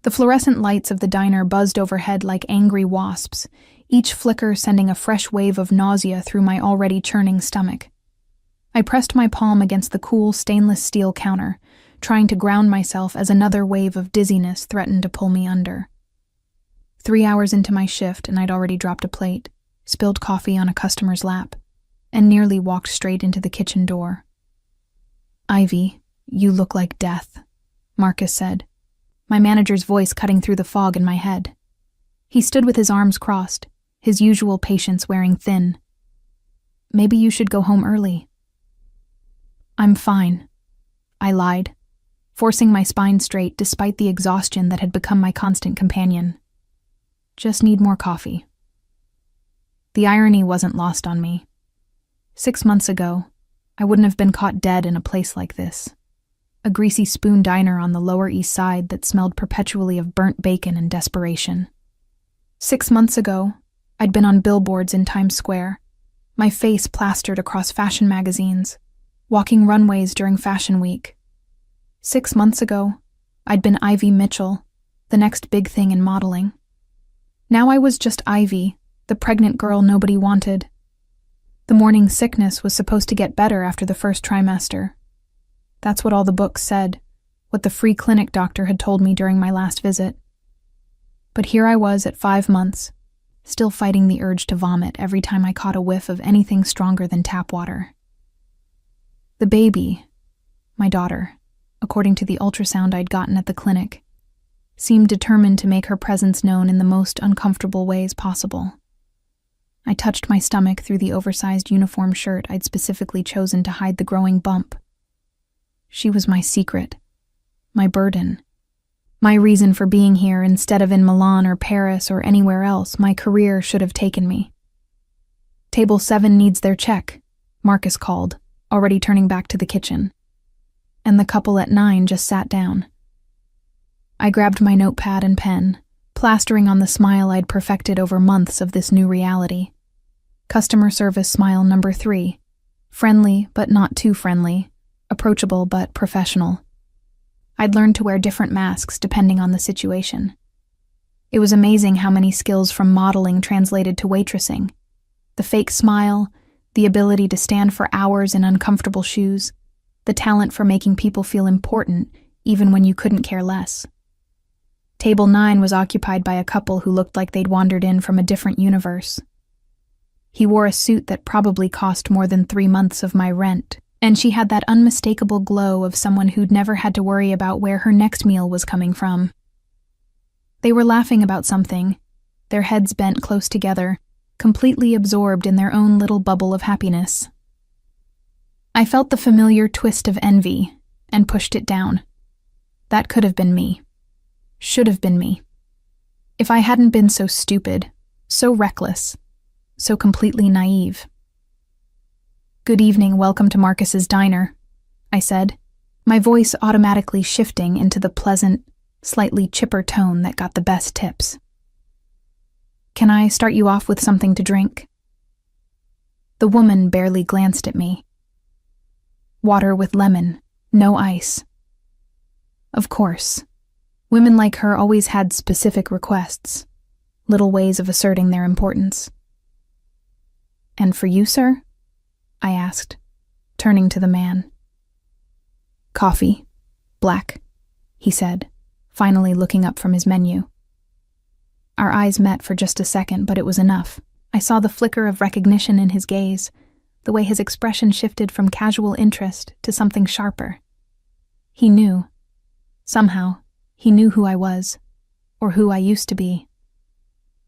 The fluorescent lights of the diner buzzed overhead like angry wasps, each flicker sending a fresh wave of nausea through my already churning stomach. I pressed my palm against the cool stainless steel counter, trying to ground myself as another wave of dizziness threatened to pull me under. 3 hours into my shift, and I'd already dropped a plate, spilled coffee on a customer's lap, and nearly walked straight into the kitchen door. "Ivy, you look like death," Marcus said, my manager's voice cutting through the fog in my head. He stood with his arms crossed, his usual patience wearing thin. "Maybe you should go home early." "I'm fine," I lied, forcing my spine straight despite the exhaustion that had become my constant companion. "Just need more coffee." The irony wasn't lost on me. 6 months ago, I wouldn't have been caught dead in a place like this. A greasy spoon diner on the Lower East Side that smelled perpetually of burnt bacon and desperation. 6 months ago, I'd been on billboards in Times Square, my face plastered across fashion magazines, walking runways during Fashion Week. 6 months ago, I'd been Ivy Mitchell, the next big thing in modeling. Now I was just Ivy, the pregnant girl nobody wanted. The morning sickness was supposed to get better after the first trimester. That's what all the books said, what the free clinic doctor had told me during my last visit. But here I was at 5 months, still fighting the urge to vomit every time I caught a whiff of anything stronger than tap water. The baby, my daughter, according to the ultrasound I'd gotten at the clinic, seemed determined to make her presence known in the most uncomfortable ways possible. I touched my stomach through the oversized uniform shirt I'd specifically chosen to hide the growing bump. She was my secret, my burden, my reason for being here instead of in Milan or Paris or anywhere else my career should have taken me. "Table 7 needs their check," Marcus called, already turning back to the kitchen. And the couple at 9 just sat down. I grabbed my notepad and pen, plastering on the smile I'd perfected over months of this new reality. Customer service smile number 3, friendly but not too friendly, approachable but professional. I'd learned to wear different masks depending on the situation. It was amazing how many skills from modeling translated to waitressing. The fake smile, the ability to stand for hours in uncomfortable shoes, the talent for making people feel important even when you couldn't care less. Table 9 was occupied by a couple who looked like they'd wandered in from a different universe. He wore a suit that probably cost more than 3 months of my rent, and she had that unmistakable glow of someone who'd never had to worry about where her next meal was coming from. They were laughing about something, their heads bent close together, completely absorbed in their own little bubble of happiness. I felt the familiar twist of envy and pushed it down. That could have been me. Should have been me. If I hadn't been so stupid, so reckless, so completely naive. "Good evening, welcome to Marcus's diner," I said, my voice automatically shifting into the pleasant, slightly chipper tone that got the best tips. "Can I start you off with something to drink?" The woman barely glanced at me. "Water with lemon, no ice." Of course. Women like her always had specific requests, little ways of asserting their importance. "And for you, sir?" I asked, turning to the man. "Coffee, black," he said, finally looking up from his menu. Our eyes met for just a second, but it was enough. I saw the flicker of recognition in his gaze, the way his expression shifted from casual interest to something sharper. He knew. Somehow, he knew who I was, or who I used to be.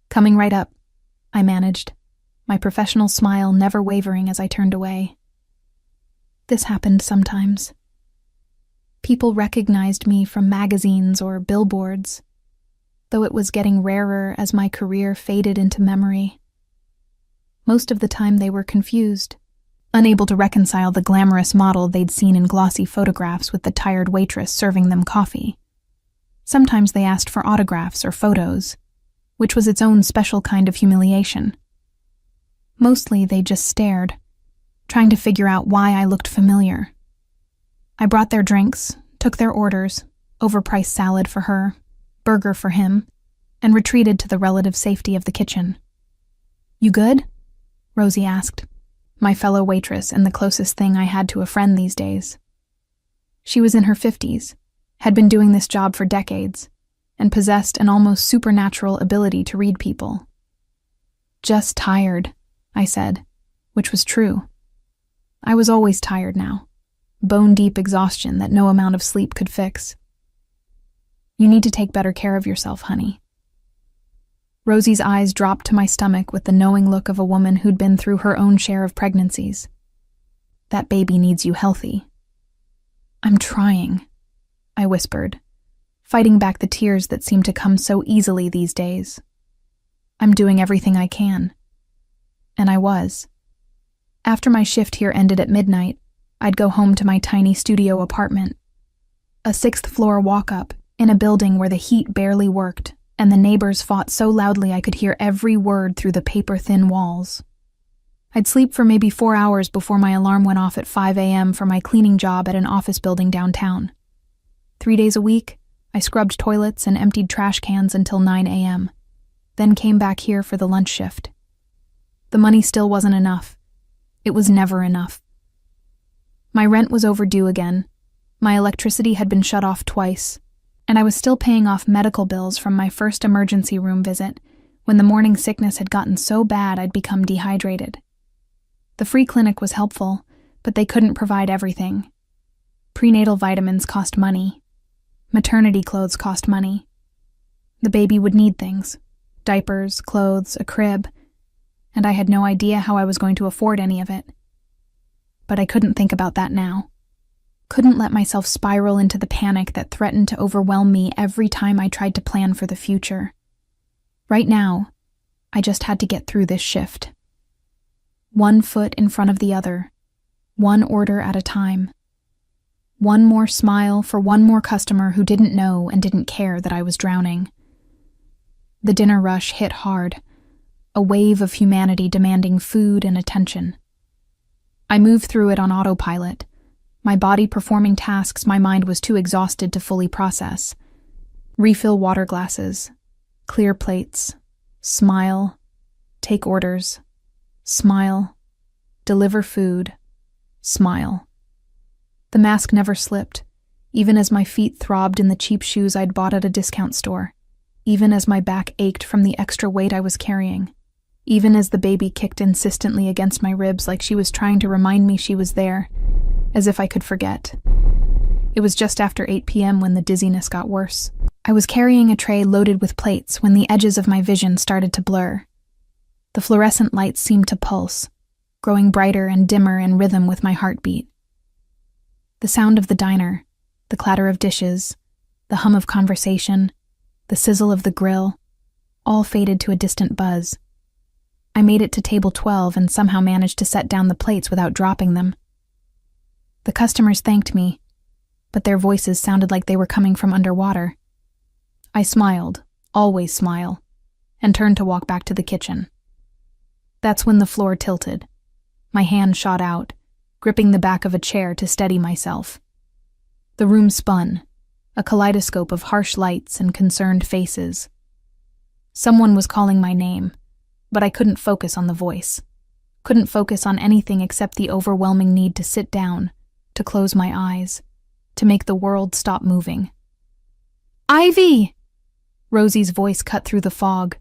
"Coming right up," I managed, my professional smile never wavering as I turned away. This happened sometimes. People recognized me from magazines or billboards, though it was getting rarer as my career faded into memory. Most of the time they were confused, unable to reconcile the glamorous model they'd seen in glossy photographs with the tired waitress serving them coffee. Sometimes they asked for autographs or photos, which was its own special kind of humiliation. Mostly they just stared, trying to figure out why I looked familiar. I brought their drinks, took their orders, overpriced salad for her, burger for him, and retreated to the relative safety of the kitchen. "You good?" Rosie asked, my fellow waitress and the closest thing I had to a friend these days. She was in her 50s, had been doing this job for decades, and possessed an almost supernatural ability to read people. "Just tired," I said, which was true. I was always tired now, bone-deep exhaustion that no amount of sleep could fix. "You need to take better care of yourself, honey." Rosie's eyes dropped to my stomach with the knowing look of a woman who'd been through her own share of pregnancies. "That baby needs you healthy." "I'm trying," I whispered, fighting back the tears that seemed to come so easily these days. "I'm doing everything I can." And I was. After my shift here ended at midnight, I'd go home to my tiny studio apartment. A 6th-floor walk-up in a building where the heat barely worked, and the neighbors fought so loudly I could hear every word through the paper-thin walls. I'd sleep for maybe 4 hours before my alarm went off at 5 a.m. for my cleaning job at an office building downtown. 3 days a week, I scrubbed toilets and emptied trash cans until 9 a.m., then came back here for the lunch shift. The money still wasn't enough. It was never enough. My rent was overdue again, my electricity had been shut off twice, and I was still paying off medical bills from my first emergency room visit when the morning sickness had gotten so bad I'd become dehydrated. The free clinic was helpful, but they couldn't provide everything. Prenatal vitamins cost money. Maternity clothes cost money. The baby would need things: diapers, clothes, a crib, and I had no idea how I was going to afford any of it. But I couldn't think about that now. Couldn't let myself spiral into the panic that threatened to overwhelm me every time I tried to plan for the future. Right now, I just had to get through this shift. One foot in front of the other, one order at a time. One more smile for one more customer who didn't know and didn't care that I was drowning. The dinner rush hit hard, a wave of humanity demanding food and attention. I moved through it on autopilot, my body performing tasks my mind was too exhausted to fully process. Refill water glasses, clear plates, smile, take orders, smile, deliver food, smile. The mask never slipped, even as my feet throbbed in the cheap shoes I'd bought at a discount store, even as my back ached from the extra weight I was carrying, even as the baby kicked insistently against my ribs like she was trying to remind me she was there, as if I could forget. It was just after 8 p.m. when the dizziness got worse. I was carrying a tray loaded with plates when the edges of my vision started to blur. The fluorescent lights seemed to pulse, growing brighter and dimmer in rhythm with my heartbeat. The sound of the diner, the clatter of dishes, the hum of conversation, the sizzle of the grill, all faded to a distant buzz. I made it to table 12 and somehow managed to set down the plates without dropping them. The customers thanked me, but their voices sounded like they were coming from underwater. I smiled, always smile, and turned to walk back to the kitchen. That's when the floor tilted. My hand shot out, gripping the back of a chair to steady myself. The room spun, a kaleidoscope of harsh lights and concerned faces. Someone was calling my name, but I couldn't focus on the voice. Couldn't focus on anything except the overwhelming need to sit down, to close my eyes, to make the world stop moving. "Ivy!" Rosie's voice cut through the fog.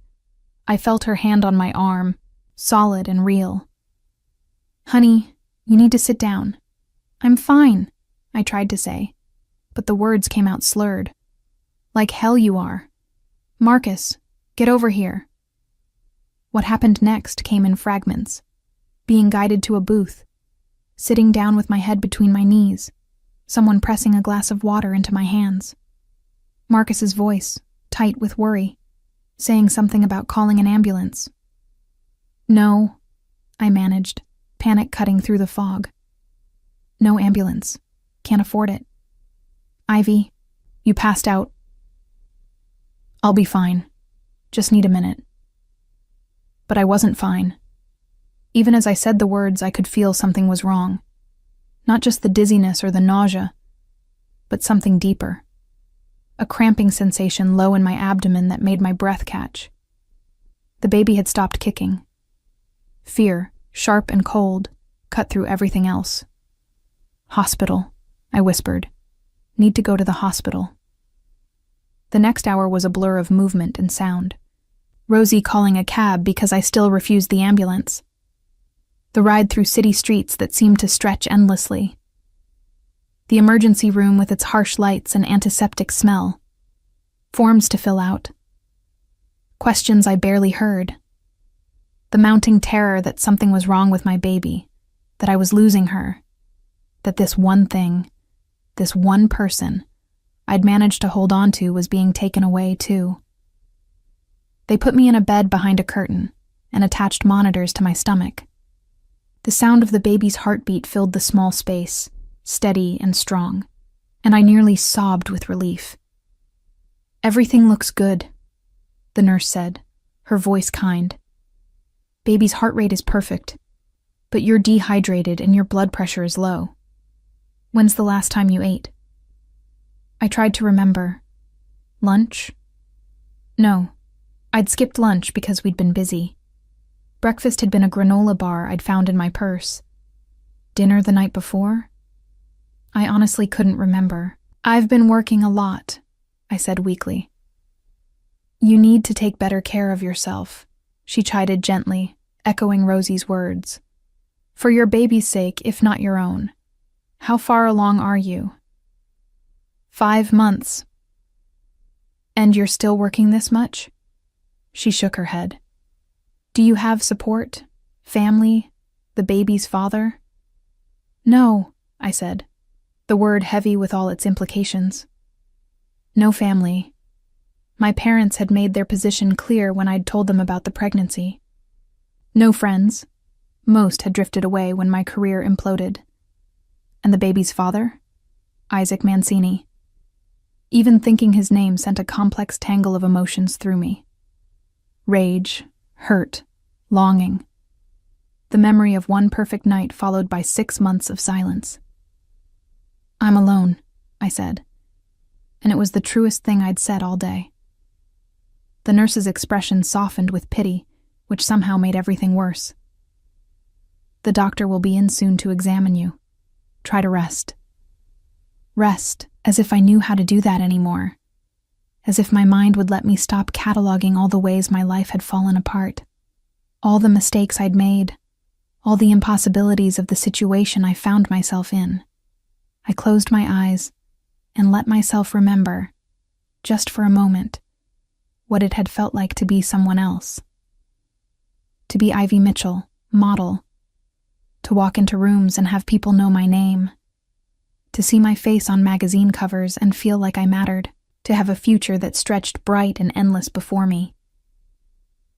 I felt her hand on my arm, solid and real. "Honey, you need to sit down." "I'm fine," I tried to say, but the words came out slurred. "Like hell you are. Marcus, get over here." What happened next came in fragments. Being guided to a booth, sitting down with my head between my knees, someone pressing a glass of water into my hands. Marcus's voice, tight with worry, saying something about calling an ambulance. "No," I managed, panic cutting through the fog. "No ambulance. Can't afford it. Ivy, you passed out." "I'll be fine. Just need a minute." But I wasn't fine. Even as I said the words, I could feel something was wrong. Not just the dizziness or the nausea, but something deeper. a cramping sensation low in my abdomen that made my breath catch. The baby had stopped kicking. Fear, sharp and cold, cut through everything else. "Hospital," I whispered. "Need to go to the hospital." The next hour was a blur of movement and sound. Rosie calling a cab because I still refused the ambulance. The ride through city streets that seemed to stretch endlessly. The emergency room with its harsh lights and antiseptic smell. Forms to fill out. Questions I barely heard. The mounting terror that something was wrong with my baby, that I was losing her, that this one thing, this one person I'd managed to hold on to was being taken away too. They put me in a bed behind a curtain and attached monitors to my stomach. The sound of the baby's heartbeat filled the small space, steady and strong, and I nearly sobbed with relief. "Everything looks good," the nurse said, her voice kind. "Baby's heart rate is perfect, but you're dehydrated and your blood pressure is low. When's the last time you ate?" I tried to remember. Lunch? No, I'd skipped lunch because we'd been busy. Breakfast had been a granola bar I'd found in my purse. Dinner the night before? I honestly couldn't remember. "I've been working a lot," I said weakly. "You need to take better care of yourself," she chided gently, echoing Rosie's words. "For your baby's sake, if not your own. How far along are you?" 5 months. "And you're still working this much?" She shook her head. "Do you have support? Family? The baby's father?" "No," I said, the word heavy with all its implications. "No family. My parents had made their position clear when I'd told them about the pregnancy. No friends. Most had drifted away when my career imploded. And the baby's father? Isaac Mancini. Even thinking his name sent a complex tangle of emotions through me. Rage, hurt, longing. The memory of one perfect night followed by 6 months of silence. "I'm alone," I said, and it was the truest thing I'd said all day. The nurse's expression softened with pity, which somehow made everything worse. "The doctor will be in soon to examine you. Try to rest." Rest, as if I knew how to do that anymore. As if my mind would let me stop cataloging all the ways my life had fallen apart. All the mistakes I'd made. All the impossibilities of the situation I found myself in. I closed my eyes and let myself remember, just for a moment, what it had felt like to be someone else. To be Ivy Mitchell, model. To walk into rooms and have people know my name. To see my face on magazine covers and feel like I mattered. To have a future that stretched bright and endless before me.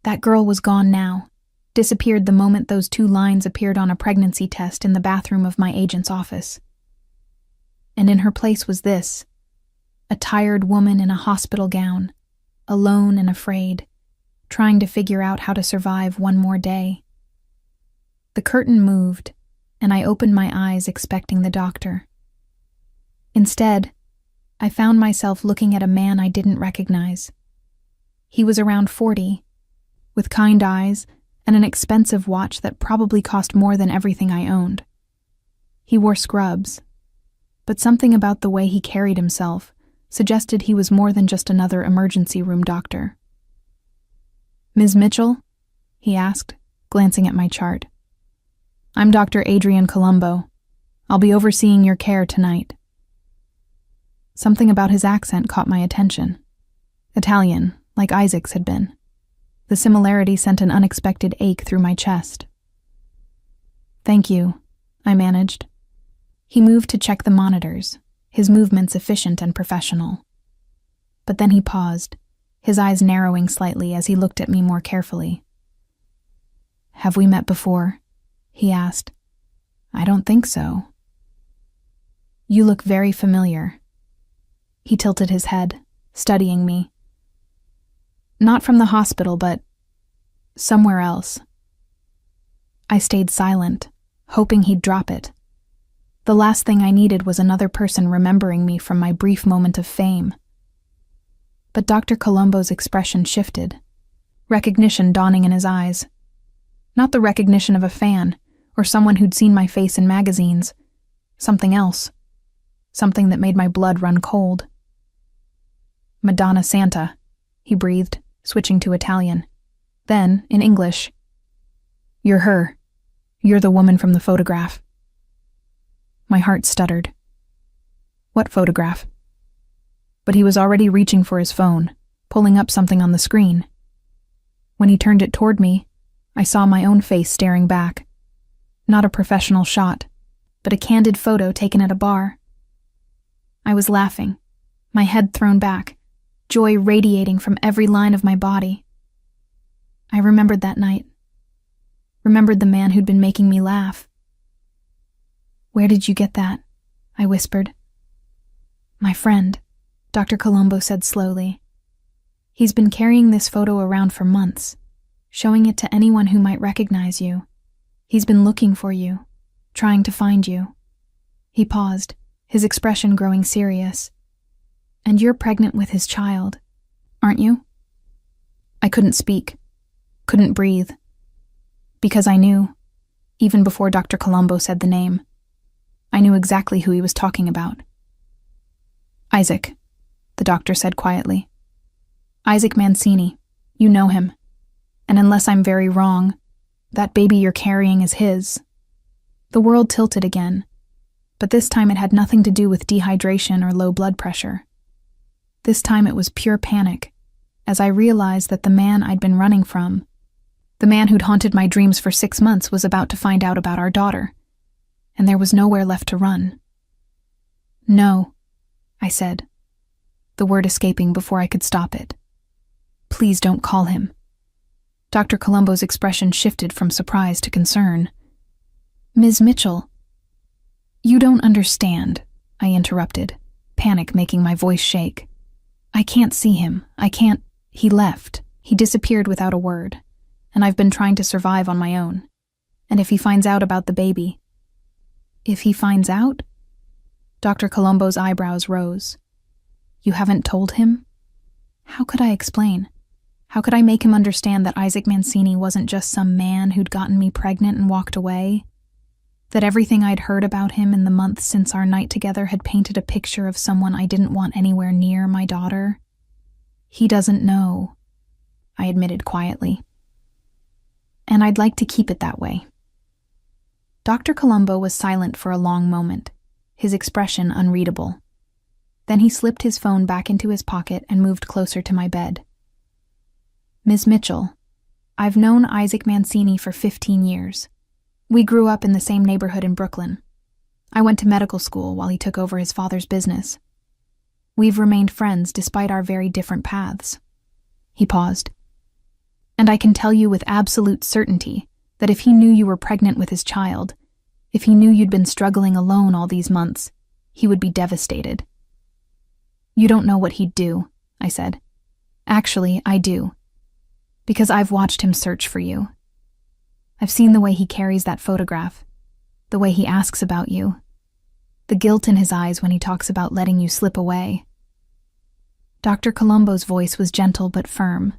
That girl was gone now, disappeared the moment those 2 lines appeared on a pregnancy test in the bathroom of my agent's office. And in her place was this, a tired woman in a hospital gown, alone and afraid, trying to figure out how to survive one more day. The curtain moved, and I opened my eyes expecting the doctor. Instead, I found myself looking at a man I didn't recognize. He was around 40, with kind eyes and an expensive watch that probably cost more than everything I owned. He wore scrubs, but something about the way he carried himself suggested he was more than just another emergency room doctor. "Ms. Mitchell?" he asked, glancing at my chart. "I'm Dr. Adrian Colombo. I'll be overseeing your care tonight." Something about his accent caught my attention. Italian, like Isaac's had been. The similarity sent an unexpected ache through my chest. "Thank you," I managed. He moved to check the monitors, his movements efficient and professional. But then he paused, his eyes narrowing slightly as he looked at me more carefully. "Have we met before?" he asked. "I don't think so." "You look very familiar." He tilted his head, studying me. "Not from the hospital, but somewhere else." I stayed silent, hoping he'd drop it. The last thing I needed was another person remembering me from my brief moment of fame. But Dr. Colombo's expression shifted, recognition dawning in his eyes. Not the recognition of a fan or someone who'd seen my face in magazines. Something else. Something that made my blood run cold. "Madonna Santa," he breathed, switching to Italian. Then, in English, "You're her. You're the woman from the photograph." My heart stuttered. What photograph? But he was already reaching for his phone, pulling up something on the screen. When he turned it toward me, I saw my own face staring back. Not a professional shot, but a candid photo taken at a bar. I was laughing, my head thrown back, joy radiating from every line of my body. I remembered that night. Remembered the man who'd been making me laugh. "Where did you get that?" I whispered. "My friend," Dr. Colombo said slowly. "He's been carrying this photo around for months, showing it to anyone who might recognize you. He's been looking for you, trying to find you." He paused, his expression growing serious. "And you're pregnant with his child, aren't you?" I couldn't speak, couldn't breathe, because I knew, even before Dr. Colombo said the name, I knew exactly who he was talking about. "Isaac," the doctor said quietly. "Isaac Mancini. You know him. And unless I'm very wrong, that baby you're carrying is his." The world tilted again, but this time it had nothing to do with dehydration or low blood pressure. This time it was pure panic, as I realized that the man I'd been running from, the man who'd haunted my dreams for 6 months, was about to find out about our daughter, and there was nowhere left to run. "No," I said, the word escaping before I could stop it. "Please don't call him." Dr. Colombo's expression shifted from surprise to concern. "Ms. Mitchell." "You don't understand," I interrupted, panic making my voice shake. "I can't see him. I can't. He left. He disappeared without a word, and I've been trying to survive on my own. And if he finds out about the baby..." "If he finds out?" Dr. Colombo's eyebrows rose. "You haven't told him?" How could I explain? How could I make him understand that Isaac Mancini wasn't just some man who'd gotten me pregnant and walked away? That everything I'd heard about him in the months since our night together had painted a picture of someone I didn't want anywhere near my daughter? "He doesn't know," I admitted quietly. "And I'd like to keep it that way." Dr. Colombo was silent for a long moment, his expression unreadable. Then he slipped his phone back into his pocket and moved closer to my bed. "Ms. Mitchell, I've known Isaac Mancini for 15 years. We grew up in the same neighborhood in Brooklyn. I went to medical school while he took over his father's business. We've remained friends despite our very different paths." He paused. "And I can tell you with absolute certainty that if he knew you were pregnant with his child, if he knew you'd been struggling alone all these months, he would be devastated." "You don't know what he'd do," I said. "Actually, I do. Because I've watched him search for you. I've seen the way he carries that photograph, the way he asks about you, the guilt in his eyes when he talks about letting you slip away." Dr. Colombo's voice was gentle but firm.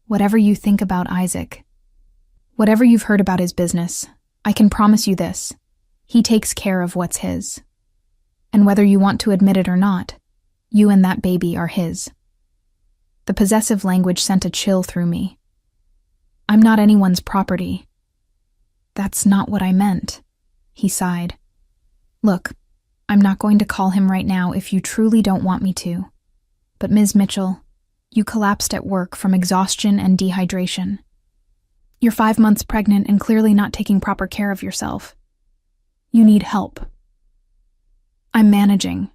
"Whatever you think about Isaac, whatever you've heard about his business, I can promise you this: he takes care of what's his. And whether you want to admit it or not, you and that baby are his." The possessive language sent a chill through me. "I'm not anyone's property." "That's not what I meant," he sighed. "Look, I'm not going to call him right now if you truly don't want me to. But Ms. Mitchell, you collapsed at work from exhaustion and dehydration. You're 5 months pregnant and clearly not taking proper care of yourself. You need help." "I'm managing,"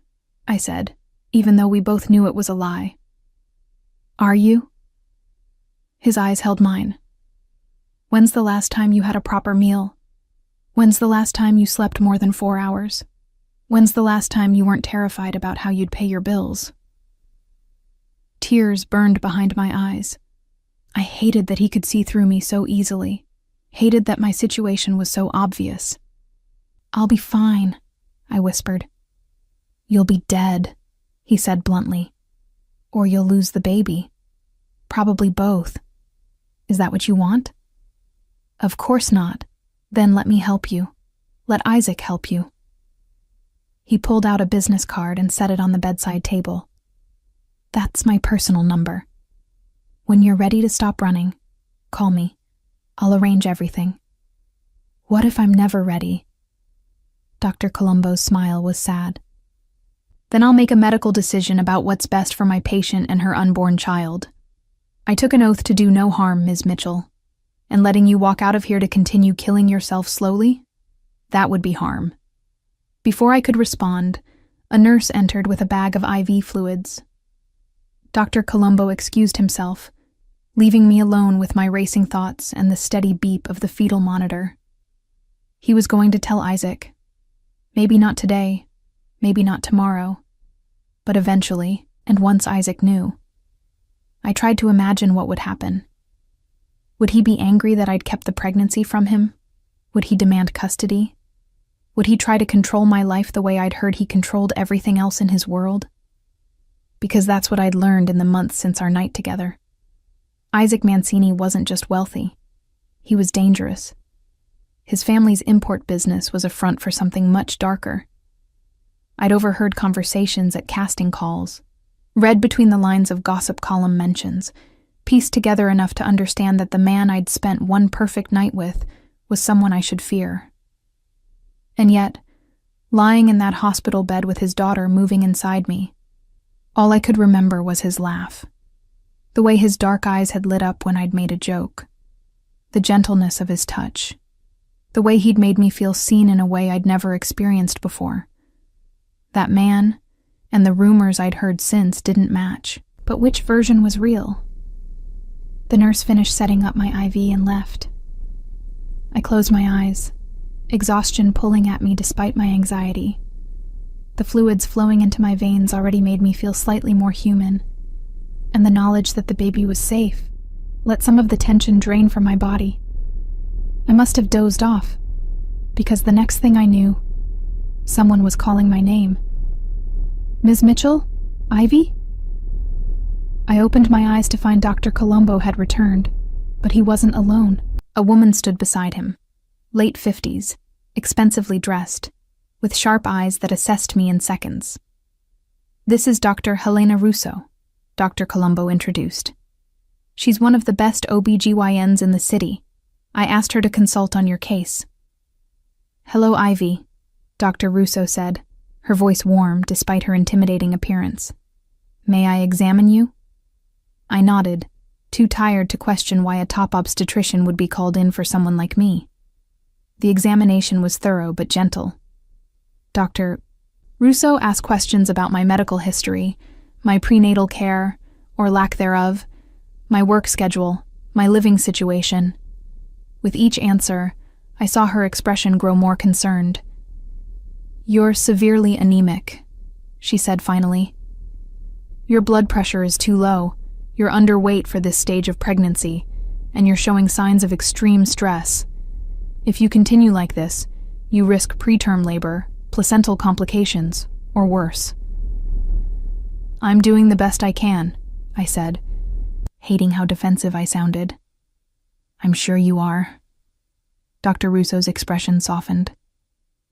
I said, even though we both knew it was a lie. "Are you?" His eyes held mine. "When's the last time you had a proper meal? When's the last time you slept more than 4 hours? When's the last time you weren't terrified about how you'd pay your bills?" Tears burned behind my eyes. I hated that he could see through me so easily, hated that my situation was so obvious. "I'll be fine," I whispered. "You'll be dead," he said bluntly. Or you'll lose the baby. Probably both. Is that what you want? Of course not. Then let me help you. Let Isaac help you. He pulled out a business card and set it on the bedside table. That's my personal number. When you're ready to stop running, call me. I'll arrange everything. What if I'm never ready? Dr. Colombo's smile was sad. Then I'll make a medical decision about what's best for my patient and her unborn child. I took an oath to do no harm, Ms. Mitchell. And letting you walk out of here to continue killing yourself slowly? That would be harm. Before I could respond, a nurse entered with a bag of IV fluids. Dr. Colombo excused himself, leaving me alone with my racing thoughts and the steady beep of the fetal monitor. He was going to tell Isaac. Maybe not today, maybe not tomorrow, but eventually, and once Isaac knew. I tried to imagine what would happen. Would he be angry that I'd kept the pregnancy from him? Would he demand custody? Would he try to control my life the way I'd heard he controlled everything else in his world? Because that's what I'd learned in the months since our night together. Isaac Mancini wasn't just wealthy. He was dangerous. His family's import business was a front for something much darker. I'd overheard conversations at casting calls, read between the lines of gossip column mentions, pieced together enough to understand that the man I'd spent one perfect night with was someone I should fear. And yet, lying in that hospital bed with his daughter moving inside me, all I could remember was his laugh, the way his dark eyes had lit up when I'd made a joke, the gentleness of his touch, the way he'd made me feel seen in a way I'd never experienced before. That man, and the rumors I'd heard since, didn't match. But which version was real? The nurse finished setting up my IV and left. I closed my eyes, exhaustion pulling at me despite my anxiety. The fluids flowing into my veins already made me feel slightly more human, and the knowledge that the baby was safe let some of the tension drain from my body. I must have dozed off, because the next thing I knew, someone was calling my name. Ms. Mitchell? Ivy? I opened my eyes to find Dr. Colombo had returned, but he wasn't alone. A woman stood beside him, late 50s, expensively dressed, with sharp eyes that assessed me in seconds. This is Dr. Helena Russo, Dr. Colombo introduced. She's one of the best OBGYNs in the city. I asked her to consult on your case. Hello, Ivy, Dr. Russo said, her voice warm despite her intimidating appearance. May I examine you? I nodded, too tired to question why a top obstetrician would be called in for someone like me. The examination was thorough but gentle. Dr. Russo asked questions about my medical history, my prenatal care, or lack thereof, my work schedule, my living situation. With each answer, I saw her expression grow more concerned. You're severely anemic, she said finally. Your blood pressure is too low, you're underweight for this stage of pregnancy, and you're showing signs of extreme stress. If you continue like this, you risk preterm labor, placental complications, or worse. I'm doing the best I can, I said, hating how defensive I sounded. I'm sure you are. Dr. Russo's expression softened.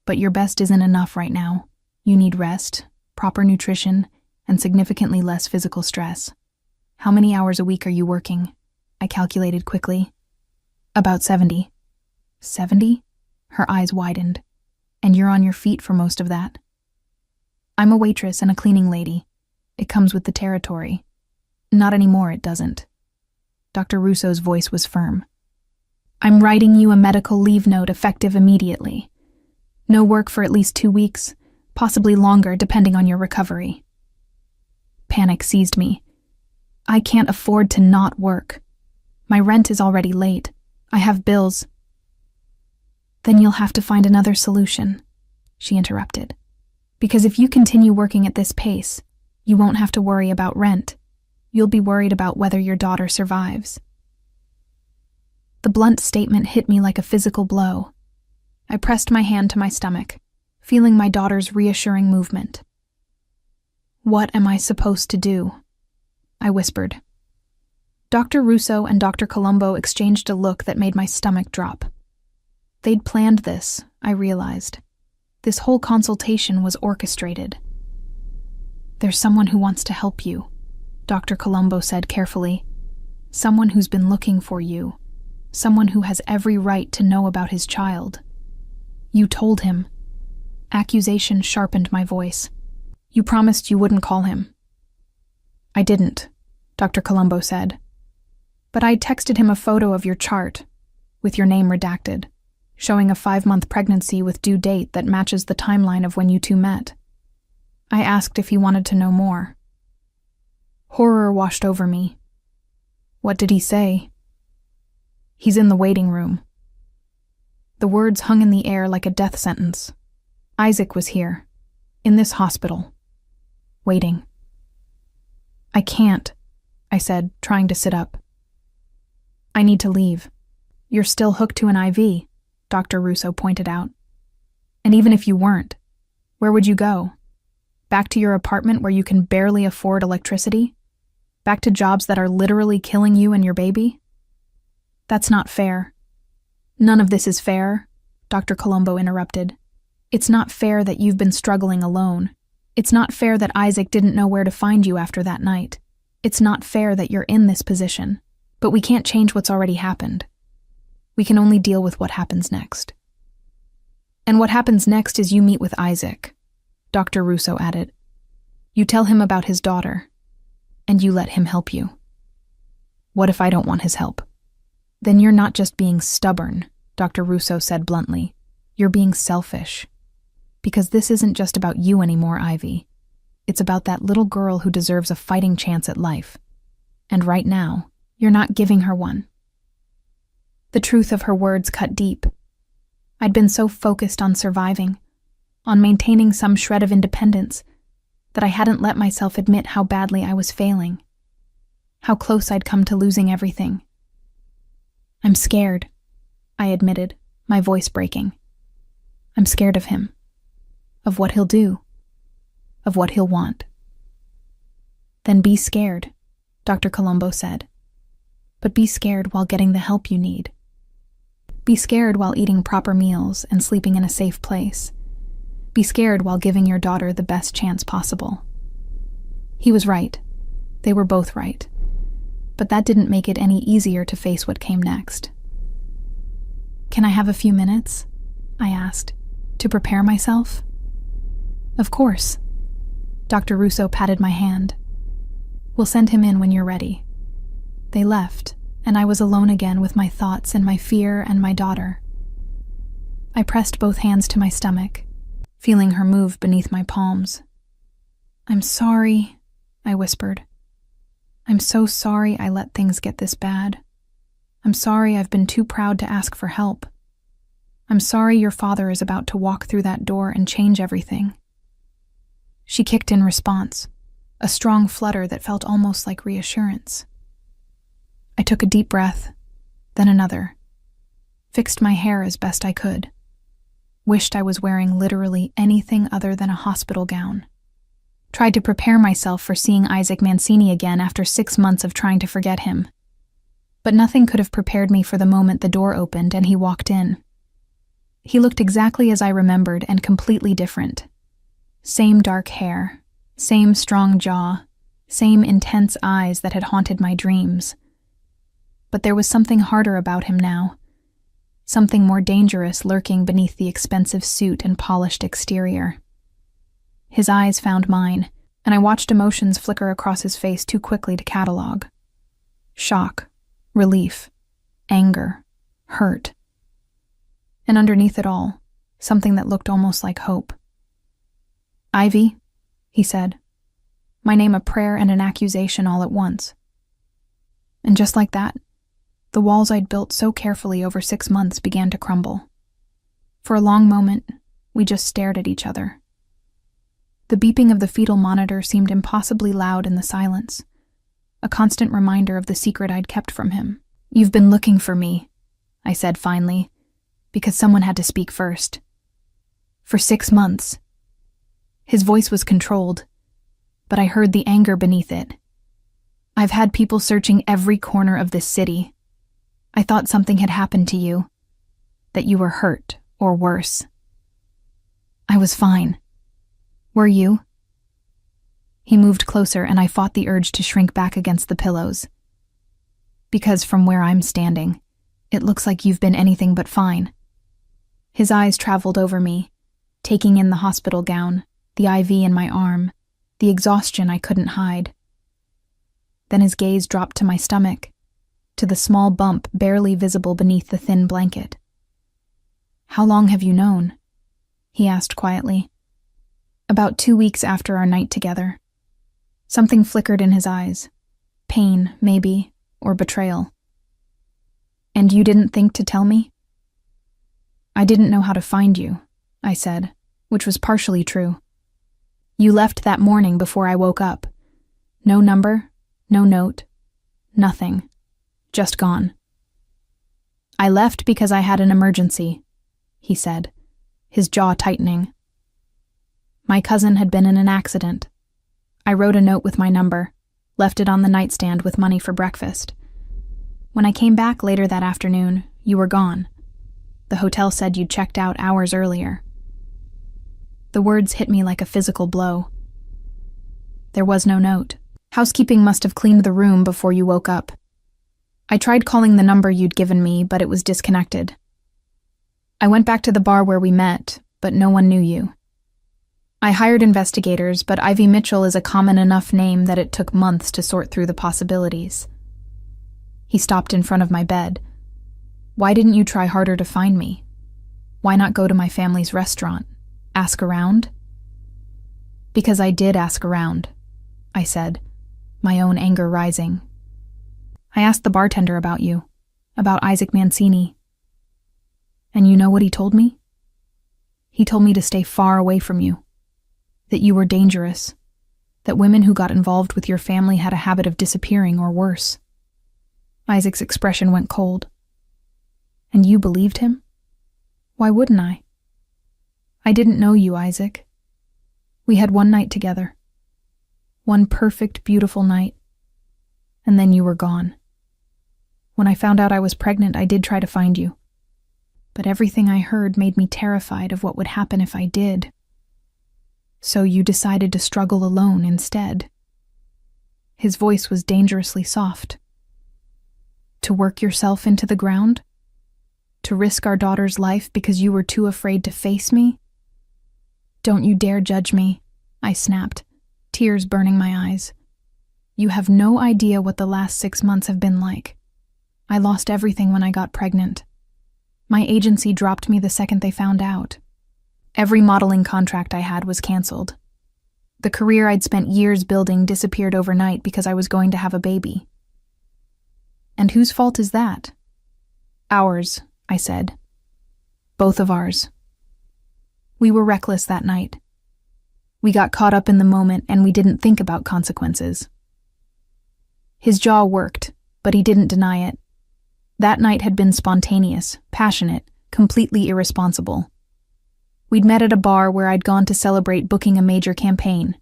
But your best isn't enough right now. You need rest, proper nutrition, and significantly less physical stress. How many hours a week are you working? I calculated quickly. About 70. 70? Her eyes widened. And you're on your feet for most of that? I'm a waitress and a cleaning lady. It comes with the territory. Not anymore, it doesn't. Dr. Russo's voice was firm. I'm writing you a medical leave note effective immediately. No work for at least 2 weeks, possibly longer depending on your recovery. Panic seized me. I can't afford to not work. My rent is already late. I have bills. Then you'll have to find another solution, she interrupted. Because if you continue working at this pace, you won't have to worry about rent. You'll be worried about whether your daughter survives. The blunt statement hit me like a physical blow. I pressed my hand to my stomach, feeling my daughter's reassuring movement. What am I supposed to do? I whispered. Dr. Russo and Dr. Colombo exchanged a look that made my stomach drop. They'd planned this, I realized. This whole consultation was orchestrated. "There's someone who wants to help you," Dr. Colombo said carefully. "Someone who's been looking for you. Someone who has every right to know about his child. You told him." Accusation sharpened my voice. "You promised you wouldn't call him." "I didn't," Dr. Colombo said. "But I texted him a photo of your chart, with your name redacted, showing a 5-month pregnancy with due date that matches the timeline of when you two met. I asked if he wanted to know more." Horror washed over me. "What did he say?" "He's in the waiting room." The words hung in the air like a death sentence. Isaac was here, in this hospital, waiting. "I can't," I said, trying to sit up. "I need to leave." "You're still hooked to an IV," Dr. Russo pointed out. "And even if you weren't, where would you go? Back to your apartment where you can barely afford electricity? Back to jobs that are literally killing you and your baby? That's not fair." "None of this is fair," Dr. Colombo interrupted. "It's not fair that you've been struggling alone. It's not fair that Isaac didn't know where to find you after that night. It's not fair that you're in this position. But we can't change what's already happened. We can only deal with what happens next." "And what happens next is you meet with Isaac," Dr. Russo added. "You tell him about his daughter, and you let him help you." "What if I don't want his help?" "Then you're not just being stubborn," Dr. Russo said bluntly. "You're being selfish. Because this isn't just about you anymore, Ivy. It's about that little girl who deserves a fighting chance at life. And right now, you're not giving her one." The truth of her words cut deep. I'd been so focused on surviving, on maintaining some shred of independence, that I hadn't let myself admit how badly I was failing, how close I'd come to losing everything. "I'm scared," I admitted, my voice breaking. "I'm scared of him, of what he'll do, of what he'll want." "Then be scared," Dr. Colombo said. "But be scared while getting the help you need. Be scared while eating proper meals and sleeping in a safe place. Be scared while giving your daughter the best chance possible." He was right. They were both right. But that didn't make it any easier to face what came next. "Can I have a few minutes?" I asked, "to prepare myself?" "Of course." Dr. Russo patted my hand. "We'll send him in when you're ready." They left, and I was alone again with my thoughts and my fear and my daughter. I pressed both hands to my stomach, feeling her move beneath my palms. "I'm sorry," I whispered. "I'm so sorry I let things get this bad. I'm sorry I've been too proud to ask for help. I'm sorry your father is about to walk through that door and change everything." She kicked in response, a strong flutter that felt almost like reassurance. I took a deep breath, then another, fixed my hair as best I could, wished I was wearing literally anything other than a hospital gown, tried to prepare myself for seeing Isaac Mancini again after 6 months of trying to forget him. But nothing could have prepared me for the moment the door opened and he walked in. He looked exactly as I remembered and completely different. Same dark hair, same strong jaw, same intense eyes that had haunted my dreams. But there was something harder about him now, something more dangerous lurking beneath the expensive suit and polished exterior. His eyes found mine, and I watched emotions flicker across his face too quickly to catalog. Shock, relief, anger, hurt. And underneath it all, something that looked almost like hope. "Ivy," he said, my name a prayer and an accusation all at once. And just like that, the walls I'd built so carefully over 6 months began to crumble. For a long moment, we just stared at each other. The beeping of the fetal monitor seemed impossibly loud in the silence, a constant reminder of the secret I'd kept from him. "You've been looking for me," I said finally, because someone had to speak first. "For 6 months. His voice was controlled, but I heard the anger beneath it. I've had people searching every corner of this city. I thought something had happened to you, that you were hurt, or worse. I was fine. Were you? He moved closer, and I fought the urge to shrink back against the pillows. Because from where I'm standing, it looks like you've been anything but fine. His eyes traveled over me, taking in the hospital gown, the IV in my arm, the exhaustion I couldn't hide. Then his gaze dropped to my stomach, to the small bump barely visible beneath the thin blanket. How long have you known? He asked quietly. About 2 weeks after our night together. Something flickered in his eyes. Pain, maybe, or betrayal. And you didn't think to tell me? I didn't know how to find you, I said, which was partially true. You left that morning before I woke up. No number, no note, nothing. Just gone. I left because I had an emergency, he said, his jaw tightening. My cousin had been in an accident. I wrote a note with my number, left it on the nightstand with money for breakfast. When I came back later that afternoon, you were gone. The hotel said you'd checked out hours earlier. The words hit me like a physical blow. There was no note. Housekeeping must have cleaned the room before you woke up. I tried calling the number you'd given me, but it was disconnected. I went back to the bar where we met, but no one knew you. I hired investigators, but Ivy Mitchell is a common enough name that it took months to sort through the possibilities. He stopped in front of my bed. Why didn't you try harder to find me? Why not go to my family's restaurant? Ask around? Because I did ask around, I said, my own anger rising. I asked the bartender about you, about Isaac Mancini. And you know what he told me? He told me to stay far away from you, that you were dangerous, that women who got involved with your family had a habit of disappearing or worse. Isaac's expression went cold. And you believed him? Why wouldn't I? I didn't know you, Isaac. We had one night together. One perfect, beautiful night. And then you were gone. When I found out I was pregnant, I did try to find you. But everything I heard made me terrified of what would happen if I did. So you decided to struggle alone instead. His voice was dangerously soft. To work yourself into the ground? To risk our daughter's life because you were too afraid to face me? Don't you dare judge me, I snapped, tears burning my eyes. You have no idea what the last 6 months have been like. I lost everything when I got pregnant. My agency dropped me the second they found out. Every modeling contract I had was canceled. The career I'd spent years building disappeared overnight because I was going to have a baby. And whose fault is that? Ours, I said. Both of ours. We were reckless that night. We got caught up in the moment and we didn't think about consequences. His jaw worked, but he didn't deny it. That night had been spontaneous, passionate, completely irresponsible. We'd met at a bar where I'd gone to celebrate booking a major campaign.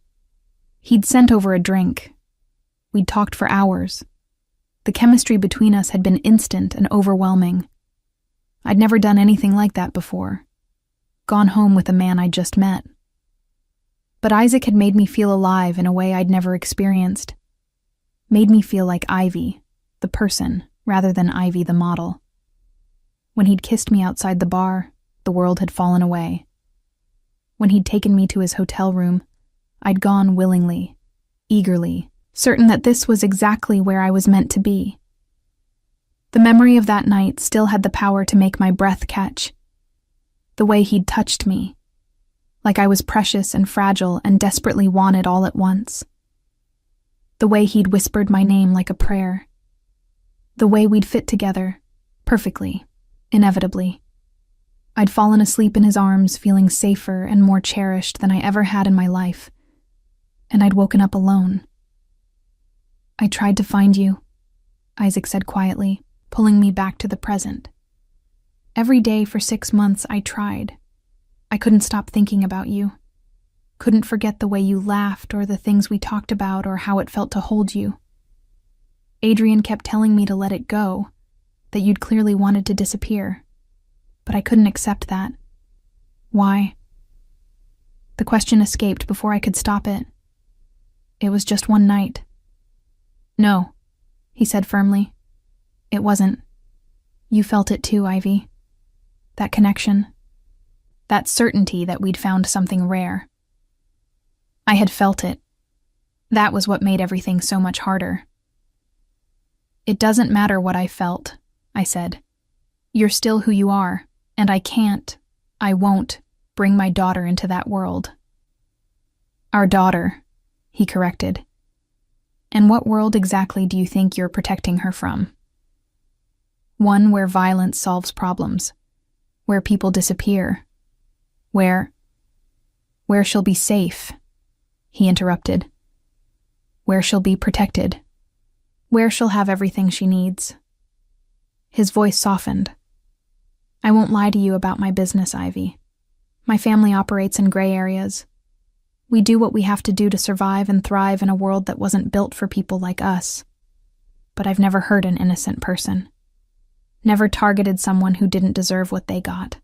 He'd sent over a drink. We'd talked for hours. The chemistry between us had been instant and overwhelming. I'd never done anything like that before. Gone home with a man I'd just met. But Isaac had made me feel alive in a way I'd never experienced. Made me feel like Ivy, the person, rather than Ivy, the model. When he'd kissed me outside the bar, the world had fallen away. When he'd taken me to his hotel room, I'd gone willingly, eagerly, certain that this was exactly where I was meant to be. The memory of that night still had the power to make my breath catch. The way he'd touched me, like I was precious and fragile and desperately wanted all at once. The way he'd whispered my name like a prayer. The way we'd fit together, perfectly, inevitably. I'd fallen asleep in his arms, feeling safer and more cherished than I ever had in my life. And I'd woken up alone. I tried to find you, Isaac said quietly, pulling me back to the present. Every day for 6 months I tried. I couldn't stop thinking about you. Couldn't forget the way you laughed or the things we talked about or how it felt to hold you. Adrian kept telling me to let it go, that you'd clearly wanted to disappear. But I couldn't accept that. Why? The question escaped before I could stop it. It was just one night. No, he said firmly. It wasn't. You felt it too, Ivy. That connection. That certainty that we'd found something rare. I had felt it. That was what made everything so much harder. It doesn't matter what I felt, I said. You're still who you are, and I won't bring my daughter into that world. Our daughter, he corrected. And what world exactly do you think you're protecting her from? One where violence solves problems, where people disappear, where she'll be safe, he interrupted. Where she'll be protected, where she'll have everything she needs. His voice softened. I won't lie to you about my business, Ivy. My family operates in gray areas. We do what we have to do to survive and thrive in a world that wasn't built for people like us. But I've never hurt an innocent person. Never targeted someone who didn't deserve what they got.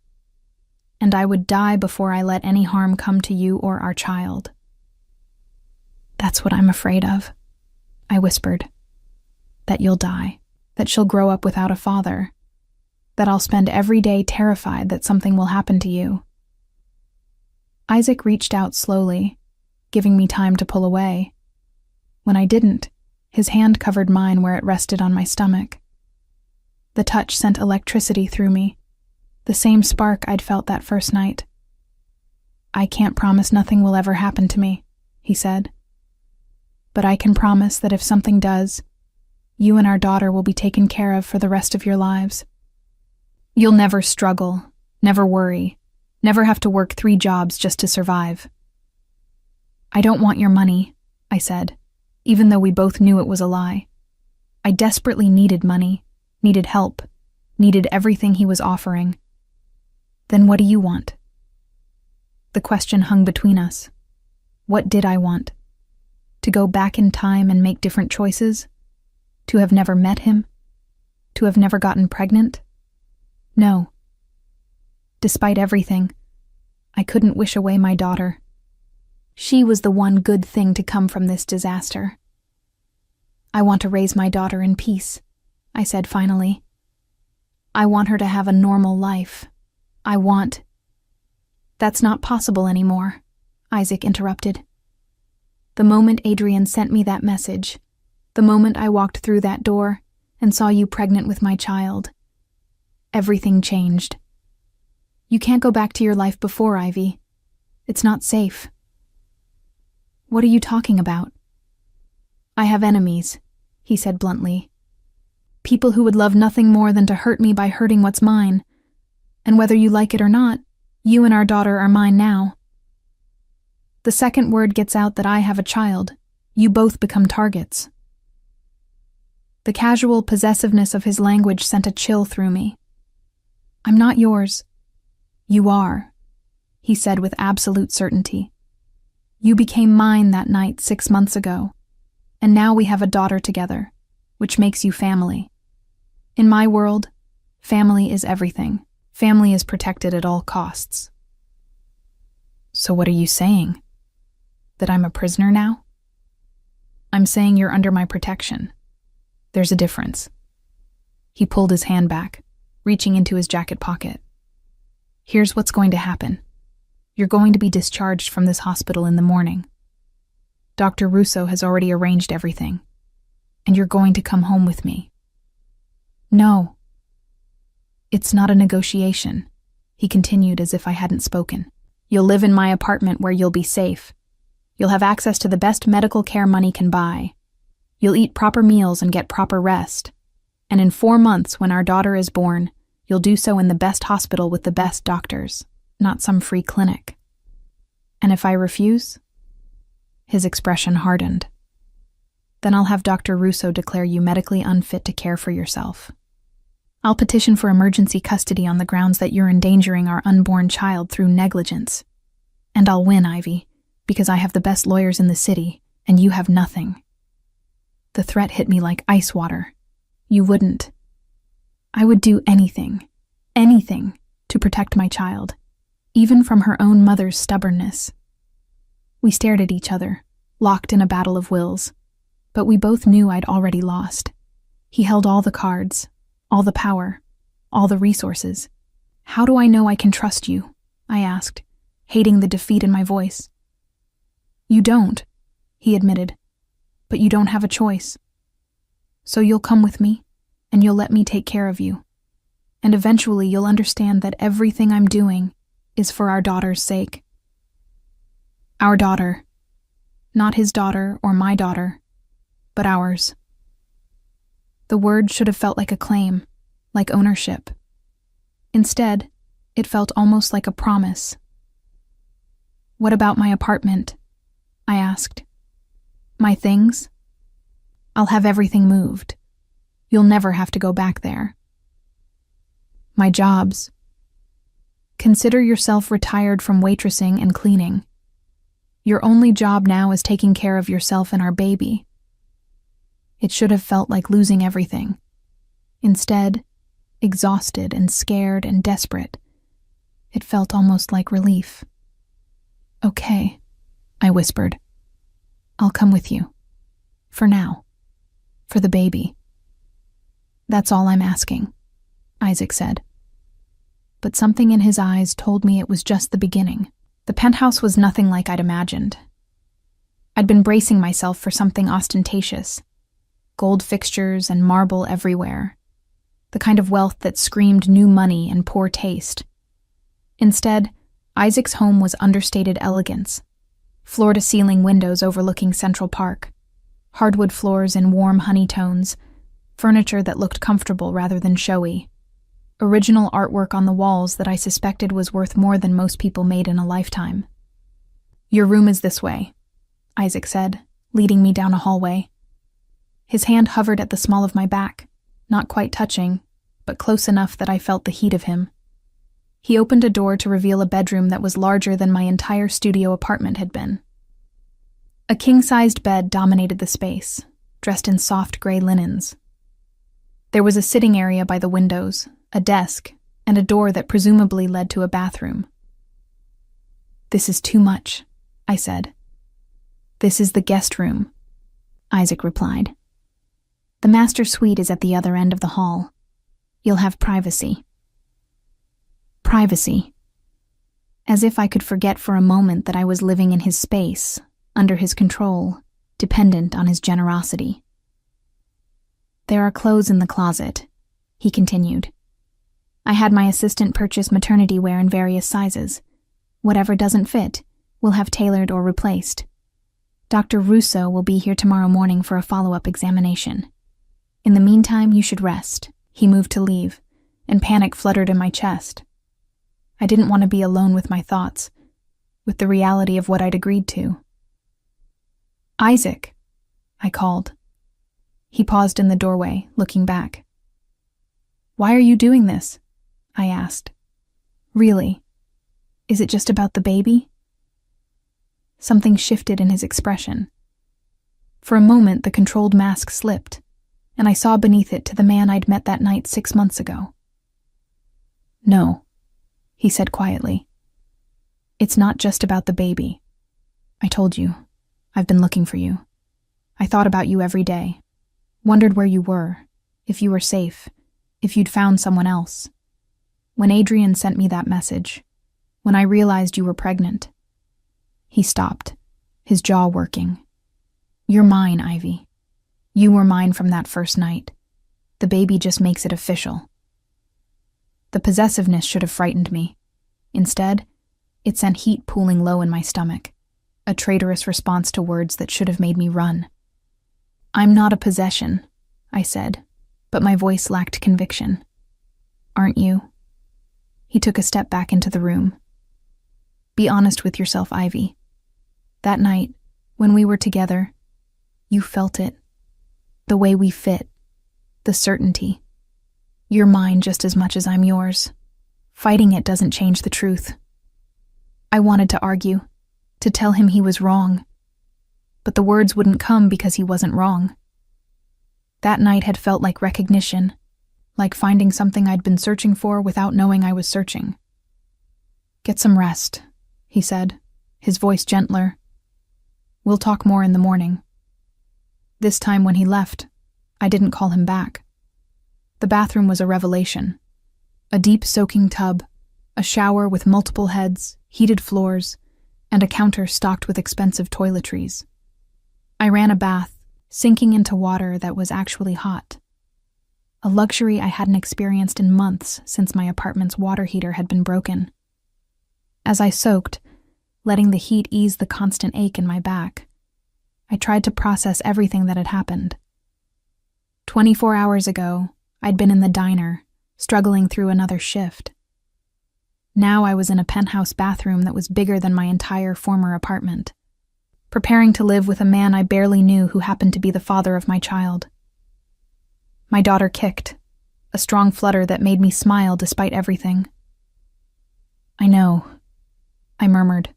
And I would die before I let any harm come to you or our child. That's what I'm afraid of, I whispered. That you'll die, that she'll grow up without a father, that I'll spend every day terrified that something will happen to you. Isaac reached out slowly, giving me time to pull away. When I didn't, his hand covered mine where it rested on my stomach. The touch sent electricity through me, the same spark I'd felt that first night. I can't promise nothing will ever happen to me, he said. But I can promise that if something does, you and our daughter will be taken care of for the rest of your lives. You'll never struggle, never worry, never have to work 3 jobs just to survive. I don't want your money, I said, even though we both knew it was a lie. I desperately needed money, needed help, needed everything he was offering. Then what do you want? The question hung between us. What did I want? To go back in time and make different choices? To have never met him? To have never gotten pregnant? No. Despite everything, I couldn't wish away my daughter. She was the one good thing to come from this disaster. I want to raise my daughter in peace, I said finally. I want her to have a normal life. That's not possible anymore, Isaac interrupted. The moment Adrian sent me that message, the moment I walked through that door and saw you pregnant with my child, everything changed. You can't go back to your life before, Ivy. It's not safe. What are you talking about? I have enemies, he said bluntly. People who would love nothing more than to hurt me by hurting what's mine. And whether you like it or not, you and our daughter are mine now. The second word gets out that I have a child, you both become targets. The casual possessiveness of his language sent a chill through me. I'm not yours. You are, he said with absolute certainty. You became mine that night 6 months ago, and now we have a daughter together, which makes you family. In my world, family is everything. Family is protected at all costs. So what are you saying? That I'm a prisoner now? I'm saying you're under my protection. There's a difference. He pulled his hand back, reaching into his jacket pocket. Here's what's going to happen. You're going to be discharged from this hospital in the morning. Dr. Russo has already arranged everything, and you're going to come home with me. No. It's not a negotiation, he continued as if I hadn't spoken. You'll live in my apartment where you'll be safe. You'll have access to the best medical care money can buy. You'll eat proper meals and get proper rest. And in 4 months, when our daughter is born, you'll do so in the best hospital with the best doctors, not some free clinic. And if I refuse? His expression hardened. Then I'll have Dr. Russo declare you medically unfit to care for yourself. I'll petition for emergency custody on the grounds that you're endangering our unborn child through negligence. And I'll win, Ivy, because I have the best lawyers in the city, and you have nothing. The threat hit me like ice water. You wouldn't. I would do anything to protect my child, even from her own mother's stubbornness. We stared at each other, locked in a battle of wills, but we both knew I'd already lost. He held all the cards, all the power, all the resources. How do I know I can trust you? I asked, hating the defeat in my voice. You don't, he admitted, but you don't have a choice. So you'll come with me, and you'll let me take care of you. And eventually you'll understand that everything I'm doing is for our daughter's sake. Our daughter. Not his daughter or my daughter, but ours. The word should have felt like a claim, like ownership. Instead, it felt almost like a promise. What about my apartment? I asked. My things? I'll have everything moved. You'll never have to go back there. My jobs. Consider yourself retired from waitressing and cleaning. Your only job now is taking care of yourself and our baby. It should have felt like losing everything. Instead, exhausted and scared and desperate, it felt almost like relief. Okay, I whispered. I'll come with you. For now. For the baby. That's all I'm asking, Isaac said. But something in his eyes told me it was just the beginning. The penthouse was nothing like I'd imagined. I'd been bracing myself for something ostentatious. Gold fixtures and marble everywhere. The kind of wealth that screamed new money and poor taste. Instead, Isaac's home was understated elegance. Floor-to-ceiling windows overlooking Central Park. Hardwood floors in warm honey tones. Furniture that looked comfortable rather than showy. Original artwork on the walls that I suspected was worth more than most people made in a lifetime. Your room is this way, Isaac said, leading me down a hallway. His hand hovered at the small of my back, not quite touching, but close enough that I felt the heat of him. He opened a door to reveal a bedroom that was larger than my entire studio apartment had been. A king-sized bed dominated the space, dressed in soft gray linens. There was a sitting area by the windows, a desk, and a door that presumably led to a bathroom. This is too much, I said. This is the guest room, Isaac replied. The master suite is at the other end of the hall. You'll have privacy. Privacy. As if I could forget for a moment that I was living in his space, under his control, dependent on his generosity. There are clothes in the closet, he continued. I had my assistant purchase maternity wear in various sizes. Whatever doesn't fit, we'll have tailored or replaced. Dr. Russo will be here tomorrow morning for a follow-up examination. In the meantime, you should rest. He moved to leave, and panic fluttered in my chest. I didn't want to be alone with my thoughts, with the reality of what I'd agreed to. Isaac, I called. He paused in the doorway, looking back. Why are you doing this? I asked. Really? Is it just about the baby? Something shifted in his expression. For a moment, the controlled mask slipped, and I saw beneath it to the man I'd met that night 6 months ago. No, he said quietly. It's not just about the baby. I told you, I've been looking for you. I thought about you every day, wondered where you were, if you were safe, if you'd found someone else. When Adrian sent me that message, when I realized you were pregnant. He stopped, his jaw working. You're mine, Ivy. You were mine from that first night. The baby just makes it official. The possessiveness should have frightened me. Instead, it sent heat pooling low in my stomach, a traitorous response to words that should have made me run. I'm not a possession, I said, but my voice lacked conviction. Aren't you? He took a step back into the room. Be honest with yourself, Ivy. That night, when we were together, you felt it. The way we fit. The certainty. You're mine just as much as I'm yours. Fighting it doesn't change the truth. I wanted to argue, to tell him he was wrong. But the words wouldn't come because he wasn't wrong. That night had felt like recognition, like finding something I'd been searching for without knowing I was searching. "Get some rest," he said, his voice gentler. "We'll talk more in the morning." This time when he left, I didn't call him back. The bathroom was a revelation. A deep soaking tub, a shower with multiple heads, heated floors, and a counter stocked with expensive toiletries. I ran a bath, sinking into water that was actually hot. A luxury I hadn't experienced in months since my apartment's water heater had been broken. As I soaked, letting the heat ease the constant ache in my back, I tried to process everything that had happened. 24 hours ago, I'd been in the diner, struggling through another shift. Now I was in a penthouse bathroom that was bigger than my entire former apartment, preparing to live with a man I barely knew who happened to be the father of my child. My daughter kicked, a strong flutter that made me smile despite everything. "I know," I murmured,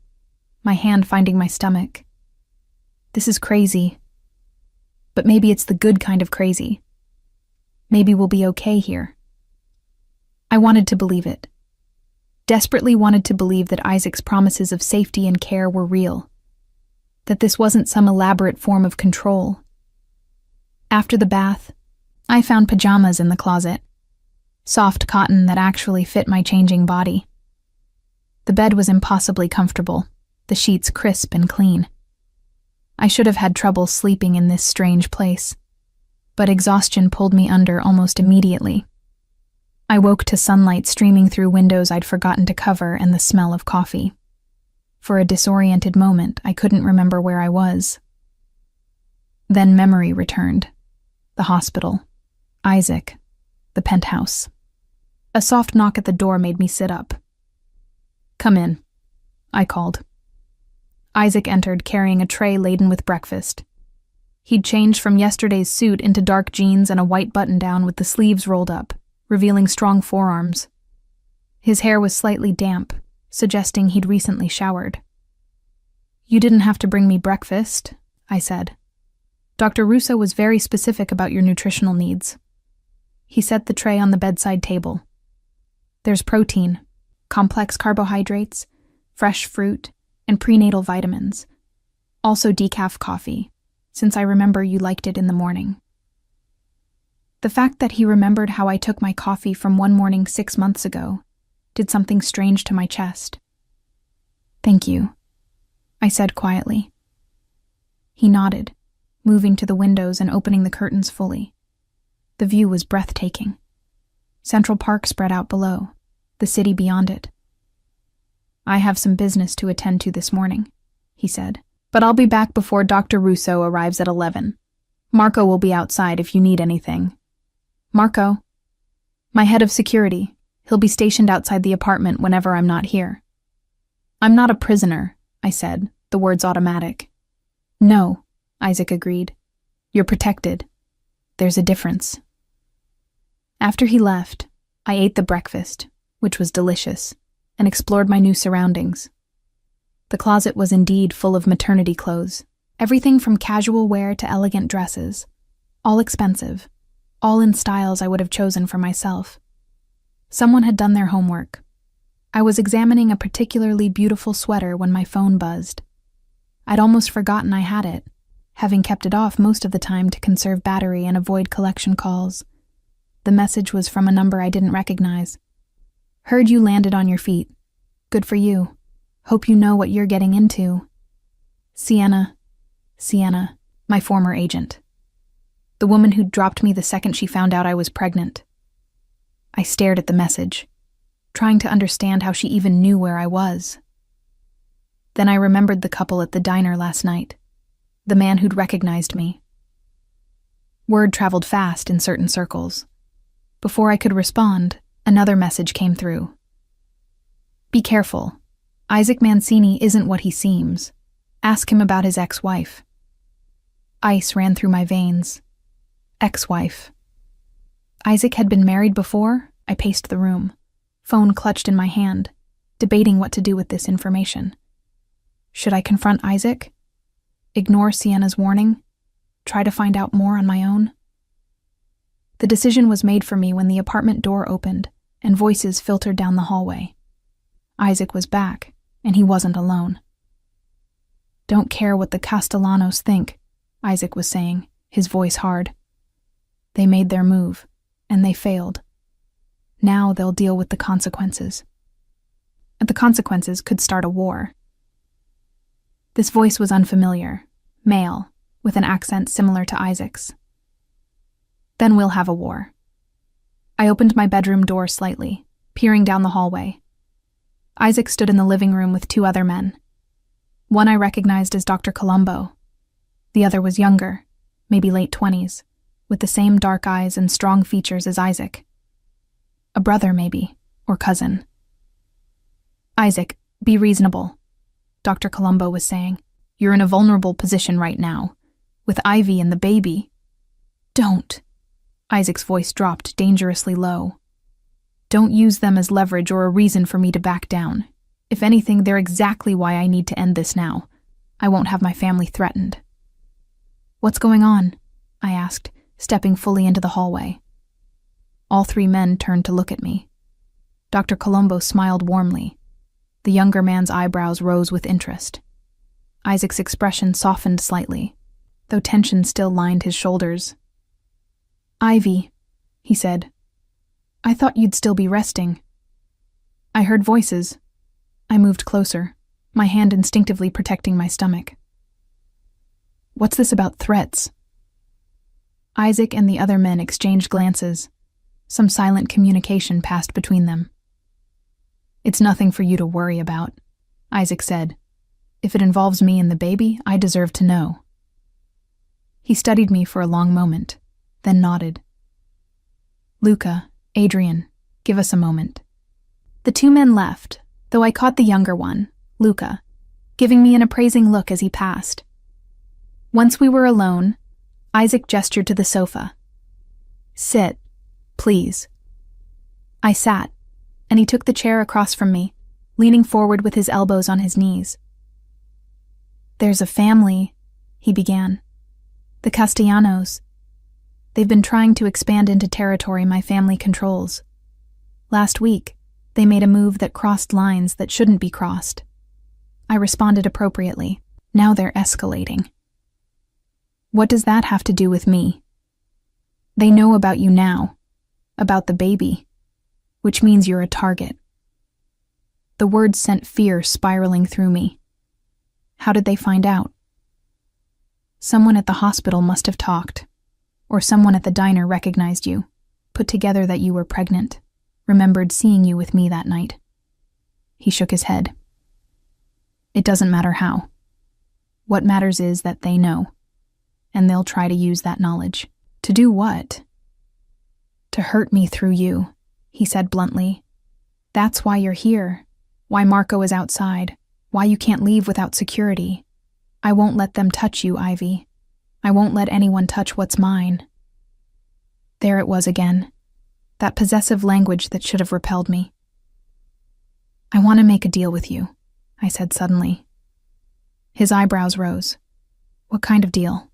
my hand finding my stomach. "This is crazy. But maybe it's the good kind of crazy. Maybe we'll be okay here." I wanted to believe it. Desperately wanted to believe that Isaac's promises of safety and care were real, that this wasn't some elaborate form of control. After the bath, I found pajamas in the closet, soft cotton that actually fit my changing body. The bed was impossibly comfortable, the sheets crisp and clean. I should have had trouble sleeping in this strange place, but exhaustion pulled me under almost immediately. I woke to sunlight streaming through windows I'd forgotten to cover and the smell of coffee. For a disoriented moment, I couldn't remember where I was. Then memory returned. The hospital, Isaac, the penthouse. A soft knock at the door made me sit up. "Come in," I called. Isaac entered carrying a tray laden with breakfast. He'd changed from yesterday's suit into dark jeans and a white button-down with the sleeves rolled up, revealing strong forearms. His hair was slightly damp, suggesting he'd recently showered. "You didn't have to bring me breakfast," I said. "Dr. Russo was very specific about your nutritional needs." He set the tray on the bedside table. "There's protein, complex carbohydrates, fresh fruit, and prenatal vitamins. Also decaf coffee, since I remember you liked it in the morning." The fact that he remembered how I took my coffee from one morning 6 months ago did something strange to my chest. "Thank you," I said quietly. He nodded, moving to the windows and opening the curtains fully. The view was breathtaking. Central Park spread out below, the city beyond it. "I have some business to attend to this morning," he said, "but I'll be back before Dr. Russo arrives at 11. Marco will be outside if you need anything." "Marco?" "My head of security. He'll be stationed outside the apartment whenever I'm not here." "I'm not a prisoner," I said, the words automatic. "No," Isaac agreed. "You're protected. There's a difference." After he left, I ate the breakfast, which was delicious, and explored my new surroundings. The closet was indeed full of maternity clothes, everything from casual wear to elegant dresses, all expensive, all in styles I would have chosen for myself. Someone had done their homework. I was examining a particularly beautiful sweater when my phone buzzed. I'd almost forgotten I had it, having kept it off most of the time to conserve battery and avoid collection calls. The message was from a number I didn't recognize. "Heard you landed on your feet. Good for you. Hope you know what you're getting into. Sienna, my former agent. The woman who'd dropped me the second she found out I was pregnant." I stared at the message, trying to understand how she even knew where I was. Then I remembered the couple at the diner last night, the man who'd recognized me. Word traveled fast in certain circles. Before I could respond, another message came through. "Be careful. Isaac Mancini isn't what he seems. Ask him about his ex-wife." Ice ran through my veins. Ex-wife. Isaac had been married before. I paced the room, phone clutched in my hand, debating what to do with this information. Should I confront Isaac? Ignore Sienna's warning? Try to find out more on my own? The decision was made for me when the apartment door opened and voices filtered down the hallway. Isaac was back, and he wasn't alone. "Don't care what the Castellanos think," Isaac was saying, his voice hard. "They made their move, and they failed. Now they'll deal with the consequences. And the consequences could start a war." This voice was unfamiliar, male, with an accent similar to Isaac's. "Then we'll have a war." I opened my bedroom door slightly, peering down the hallway. Isaac stood in the living room with two other men. One I recognized as Dr. Colombo. The other was younger, maybe late 20s, with the same dark eyes and strong features as Isaac. A brother, maybe, or cousin. "Isaac, be reasonable," Dr. Colombo was saying. "You're in a vulnerable position right now, with Ivy and the baby." "Don't." Isaac's voice dropped dangerously low. "Don't use them as leverage or a reason for me to back down. If anything, they're exactly why I need to end this now. I won't have my family threatened." "What's going on?" I asked, stepping fully into the hallway. All three men turned to look at me. Dr. Colombo smiled warmly. The younger man's eyebrows rose with interest. Isaac's expression softened slightly, though tension still lined his shoulders. "Ivy," he said. "I thought you'd still be resting." I heard voices. I moved closer, my hand instinctively protecting my stomach. "What's this about threats?" Isaac and the other men exchanged glances. Some silent communication passed between them. "It's nothing for you to worry about," Isaac said. "If it involves me and the baby, I deserve to know." He studied me for a long moment, then nodded. "Luca, Adrian, give us a moment." The two men left, though I caught the younger one, Luca, giving me an appraising look as he passed. Once we were alone, Isaac gestured to the sofa. "Sit, please." I sat, and he took the chair across from me, leaning forward with his elbows on his knees. "There's a family," he began. "The Castellanos. They've been trying to expand into territory my family controls. Last week, they made a move that crossed lines that shouldn't be crossed. I responded appropriately. Now they're escalating." "What does that have to do with me?" "They know about you now, about the baby, which means you're a target." The words sent fear spiraling through me. How did they find out? Someone at the hospital must have talked, or someone at the diner recognized you, put together that you were pregnant, remembered seeing you with me that night. He shook his head. "It doesn't matter how. What matters is that they know, and they'll try to use that knowledge." "To do what?" "To hurt me through you," he said bluntly. "That's why you're here, why Marco is outside, why you can't leave without security. I won't let them touch you, Ivy. I won't let anyone touch what's mine." There it was again, that possessive language that should have repelled me. "I want to make a deal with you," I said suddenly. His eyebrows rose. "What kind of deal?"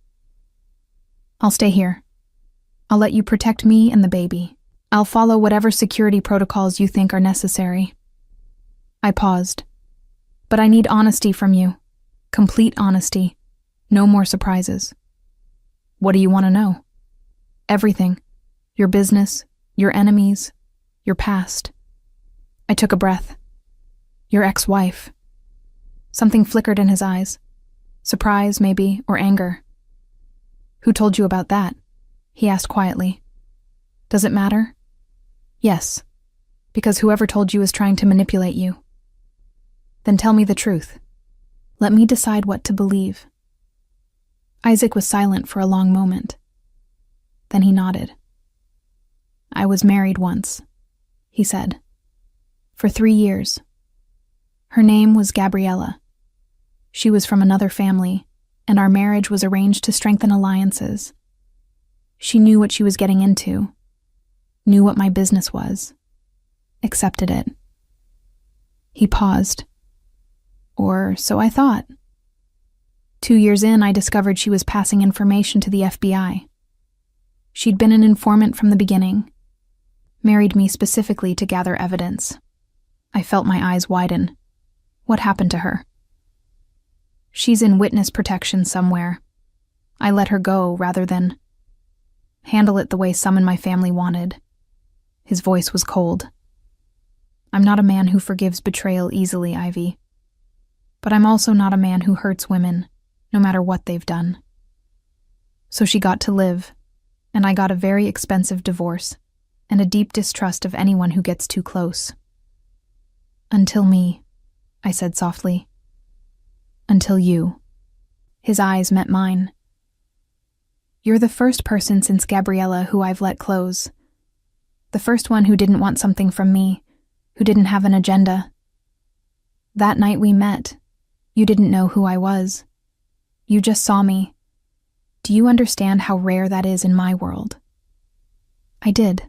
"I'll stay here. I'll let you protect me and the baby. I'll follow whatever security protocols you think are necessary." I paused. "But I need honesty from you. Complete honesty. No more surprises." "What do you want to know?" "Everything. Your business, your enemies, your past." I took a breath. "Your ex-wife." Something flickered in his eyes. Surprise, maybe, or anger. "Who told you about that?" he asked quietly. "Does it matter?" "Yes, because whoever told you is trying to manipulate you." "Then tell me the truth. Let me decide what to believe." Isaac was silent for a long moment. Then he nodded. "I was married once," he said. "For 3 years. Her name was Gabriella. She was from another family, and our marriage was arranged to strengthen alliances. She knew what she was getting into, knew what my business was, accepted it." He paused. "Or so I thought. 2 years in, I discovered she was passing information to the FBI. She'd been an informant from the beginning, married me specifically to gather evidence. I felt my eyes widen. What happened to her? She's in witness protection somewhere. I let her go rather than handle it the way some in my family wanted. His voice was cold. I'm not a man who forgives betrayal easily, Ivy. But I'm also not a man who hurts women, no matter what they've done. So she got to live, and I got a very expensive divorce and a deep distrust of anyone who gets too close. Until me, I said softly. Until you. His eyes met mine. You're the first person since Gabriella who I've let close. The first one who didn't want something from me, who didn't have an agenda. That night we met, you didn't know who I was. You just saw me. Do you understand how rare that is in my world? I did.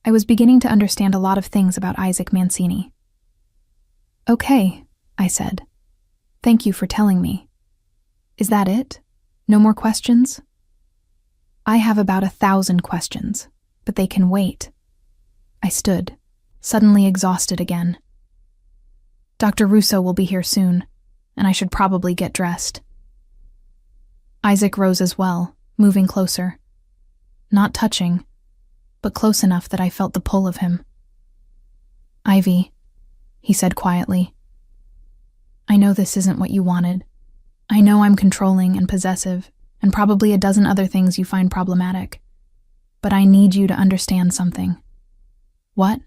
I was beginning to understand a lot of things about Isaac Mancini. Okay, I said. Thank you for telling me. Is that it? No more questions? I have about 1,000 questions, but they can wait. I stood, suddenly exhausted again. Dr. Russo will be here soon, and I should probably get dressed. Isaac rose as well, moving closer. Not touching, but close enough that I felt the pull of him. Ivy, he said quietly. I know this isn't what you wanted. I know I'm controlling and possessive, and probably a dozen other things you find problematic. But I need you to understand something. What?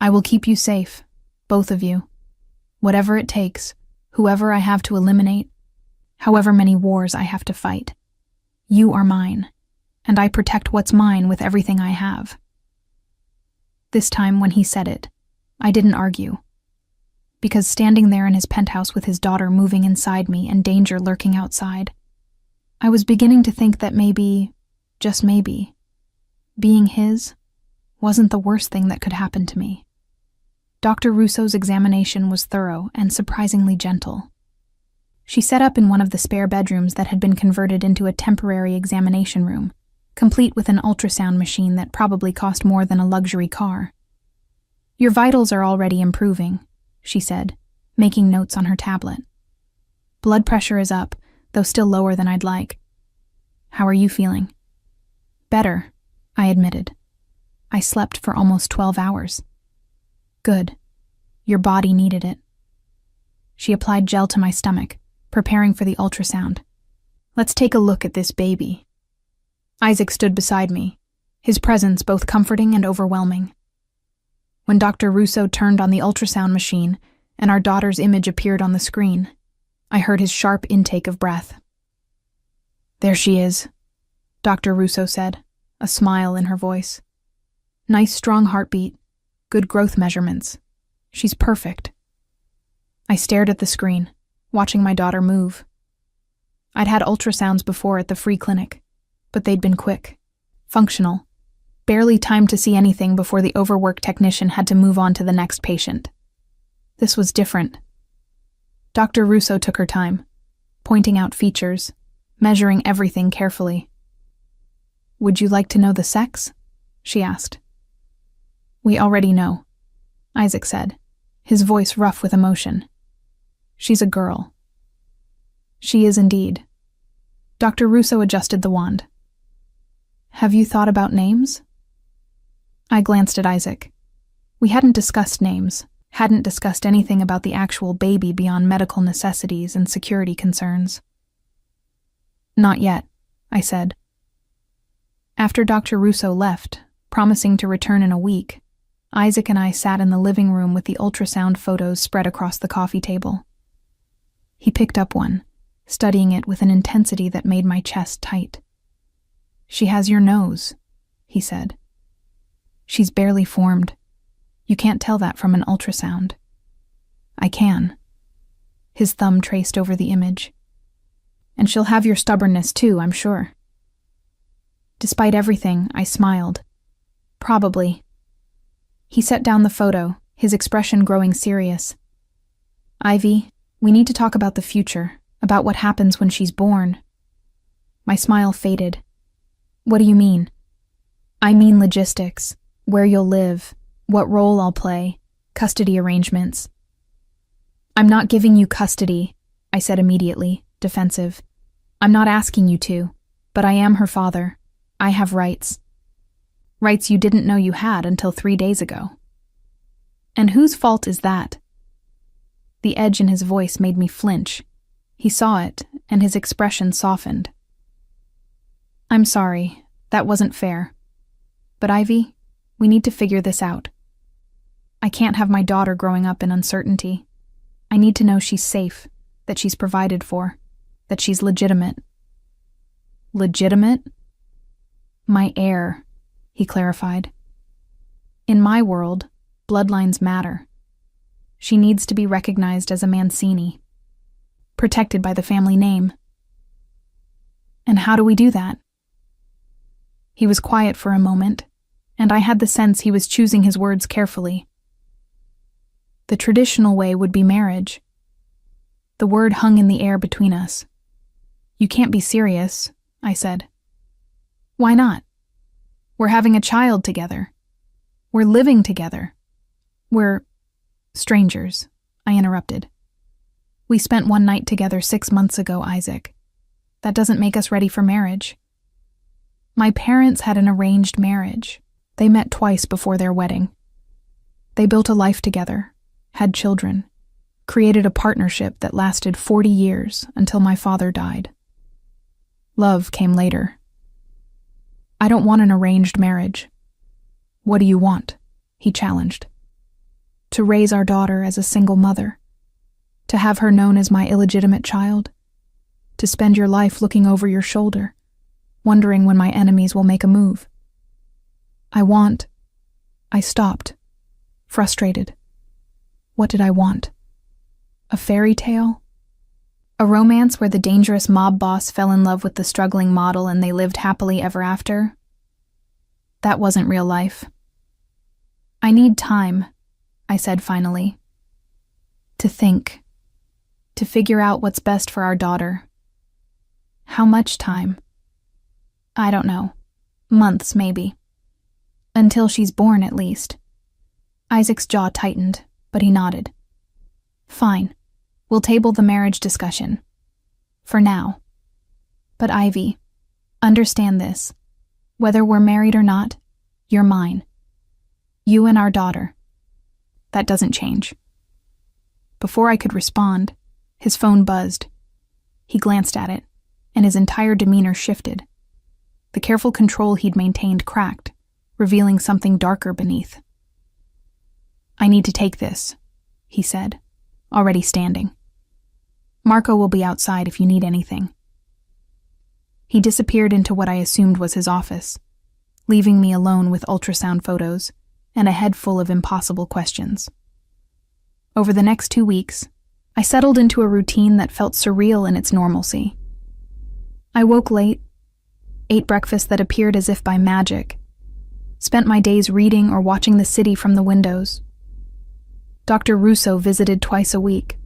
I will keep you safe, both of you. Whatever it takes, whoever I have to eliminate, however many wars I have to fight. You are mine, and I protect what's mine with everything I have. This time, when he said it, I didn't argue. Because standing there in his penthouse with his daughter moving inside me and danger lurking outside, I was beginning to think that maybe, just maybe, being his wasn't the worst thing that could happen to me. Dr. Russo's examination was thorough and surprisingly gentle. She set up in one of the spare bedrooms that had been converted into a temporary examination room, complete with an ultrasound machine that probably cost more than a luxury car. Your vitals are already improving, she said, making notes on her tablet. Blood pressure is up, though still lower than I'd like. How are you feeling? Better, I admitted. I slept for almost 12 hours. Good. Your body needed it. She applied gel to my stomach, preparing for the ultrasound. Let's take a look at this baby. Isaac stood beside me, his presence both comforting and overwhelming. When Dr. Russo turned on the ultrasound machine and our daughter's image appeared on the screen, I heard his sharp intake of breath. There she is, Dr. Russo said, a smile in her voice. Nice strong heartbeat, good growth measurements. She's perfect. I stared at the screen, watching my daughter move. I'd had ultrasounds before at the free clinic, but they'd been quick, functional, barely time to see anything before the overworked technician had to move on to the next patient. This was different. Dr. Russo took her time, pointing out features, measuring everything carefully. Would you like to know the sex? She asked. We already know, Isaac said, his voice rough with emotion. She's a girl. She is indeed. Dr. Russo adjusted the wand. Have you thought about names? I glanced at Isaac. We hadn't discussed names, hadn't discussed anything about the actual baby beyond medical necessities and security concerns. Not yet, I said. After Dr. Russo left, promising to return in a week, Isaac and I sat in the living room with the ultrasound photos spread across the coffee table. He picked up one, studying it with an intensity that made my chest tight. She has your nose, he said. She's barely formed. You can't tell that from an ultrasound. I can. His thumb traced over the image. And she'll have your stubbornness too, I'm sure. Despite everything, I smiled. Probably. He set down the photo, his expression growing serious. Ivy, we need to talk about the future, about what happens when she's born. My smile faded. What do you mean? I mean logistics, where you'll live, what role I'll play, custody arrangements. I'm not giving you custody, I said immediately, defensive. I'm not asking you to, but I am her father. I have rights. Rights you didn't know you had until 3 days ago. And whose fault is that? The edge in his voice made me flinch. He saw it, and his expression softened. I'm sorry, that wasn't fair. But Ivy, we need to figure this out. I can't have my daughter growing up in uncertainty. I need to know she's safe, that she's provided for, that she's legitimate. Legitimate? My heir, he clarified. In my world, bloodlines matter. She needs to be recognized as a Mancini, protected by the family name. And how do we do that? He was quiet for a moment, and I had the sense he was choosing his words carefully. The traditional way would be marriage. The word hung in the air between us. You can't be serious, I said. Why not? We're having a child together. We're living together. We're strangers, I interrupted. We spent one night together 6 months ago, Isaac. That doesn't make us ready for marriage. My parents had an arranged marriage. They met twice before their wedding. They built a life together, had children, created a partnership that lasted 40 years until my father died. Love came later. I don't want an arranged marriage. What do you want? He challenged. To raise our daughter as a single mother. To have her known as my illegitimate child. To spend your life looking over your shoulder, wondering when my enemies will make a move. I stopped, frustrated. What did I want? A fairy tale? A romance where the dangerous mob boss fell in love with the struggling model and they lived happily ever after? That wasn't real life. I need time, I said finally. To think. To figure out what's best for our daughter. How much time? I don't know. Months, maybe. Until she's born, at least. Isaac's jaw tightened, but he nodded. Fine. We'll table the marriage discussion. For now. But Ivy, understand this. Whether we're married or not, you're mine. You and our daughter. That doesn't change. Before I could respond, his phone buzzed. He glanced at it, and his entire demeanor shifted. The careful control he'd maintained cracked, revealing something darker beneath. I need to take this, he said, already standing. Marco will be outside if you need anything. He disappeared into what I assumed was his office, leaving me alone with ultrasound photos and a head full of impossible questions. Over the next 2 weeks, I settled into a routine that felt surreal in its normalcy. I woke late, ate breakfast that appeared as if by magic, spent my days reading or watching the city from the windows. Dr. Russo visited twice a week.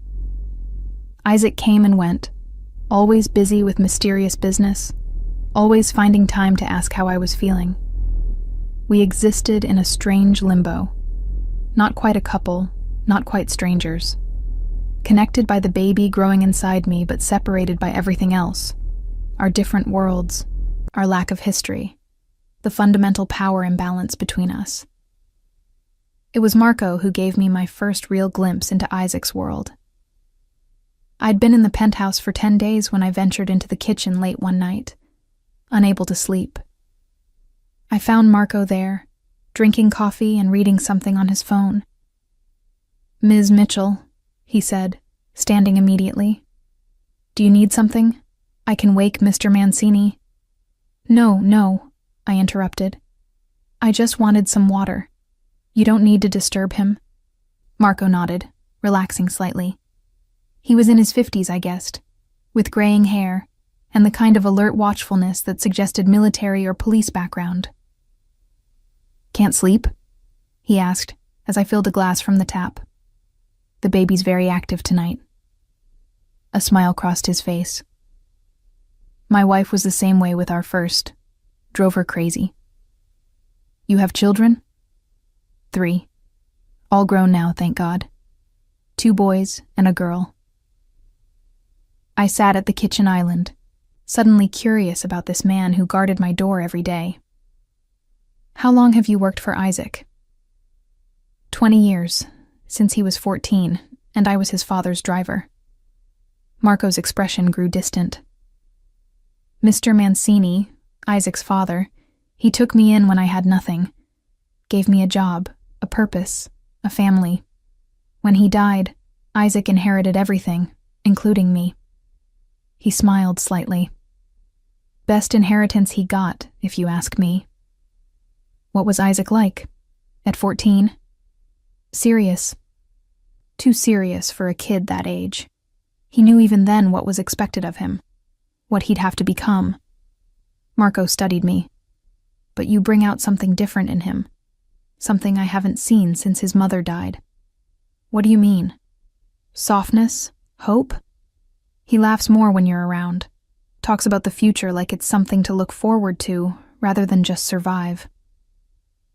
Isaac came and went, always busy with mysterious business, always finding time to ask how I was feeling. We existed in a strange limbo. Not quite a couple, not quite strangers. Connected by the baby growing inside me, but separated by everything else. Our different worlds, our lack of history, the fundamental power imbalance between us. It was Marco who gave me my first real glimpse into Isaac's world. I'd been in the penthouse for 10 days when I ventured into the kitchen late one night, unable to sleep. I found Marco there, drinking coffee and reading something on his phone. Ms. Mitchell, he said, standing immediately. Do you need something? I can wake Mr. Mancini. No, I interrupted. I just wanted some water. You don't need to disturb him. Marco nodded, relaxing slightly. He was in his 50s, I guessed, with graying hair and the kind of alert watchfulness that suggested military or police background. Can't sleep? He asked as I filled a glass from the tap. The baby's very active tonight. A smile crossed his face. My wife was the same way with our first. drove her crazy. You have children? 3. All grown now, thank God. 2 boys and a girl. I sat at the kitchen island, suddenly curious about this man who guarded my door every day. How long have you worked for Isaac? 20 years, since he was 14, and I was his father's driver. Marco's expression grew distant. Mr. Mancini, Isaac's father, he took me in when I had nothing, gave me a job, a purpose, a family. When he died, Isaac inherited everything, including me. He smiled slightly. Best inheritance he got, if you ask me. What was Isaac like? At 14? Serious. Too serious for a kid that age. He knew even then what was expected of him, what he'd have to become. Marco studied me. But you bring out something different in him, something I haven't seen since his mother died. What do you mean? Softness? Hope? He laughs more when you're around, talks about the future like it's something to look forward to rather than just survive.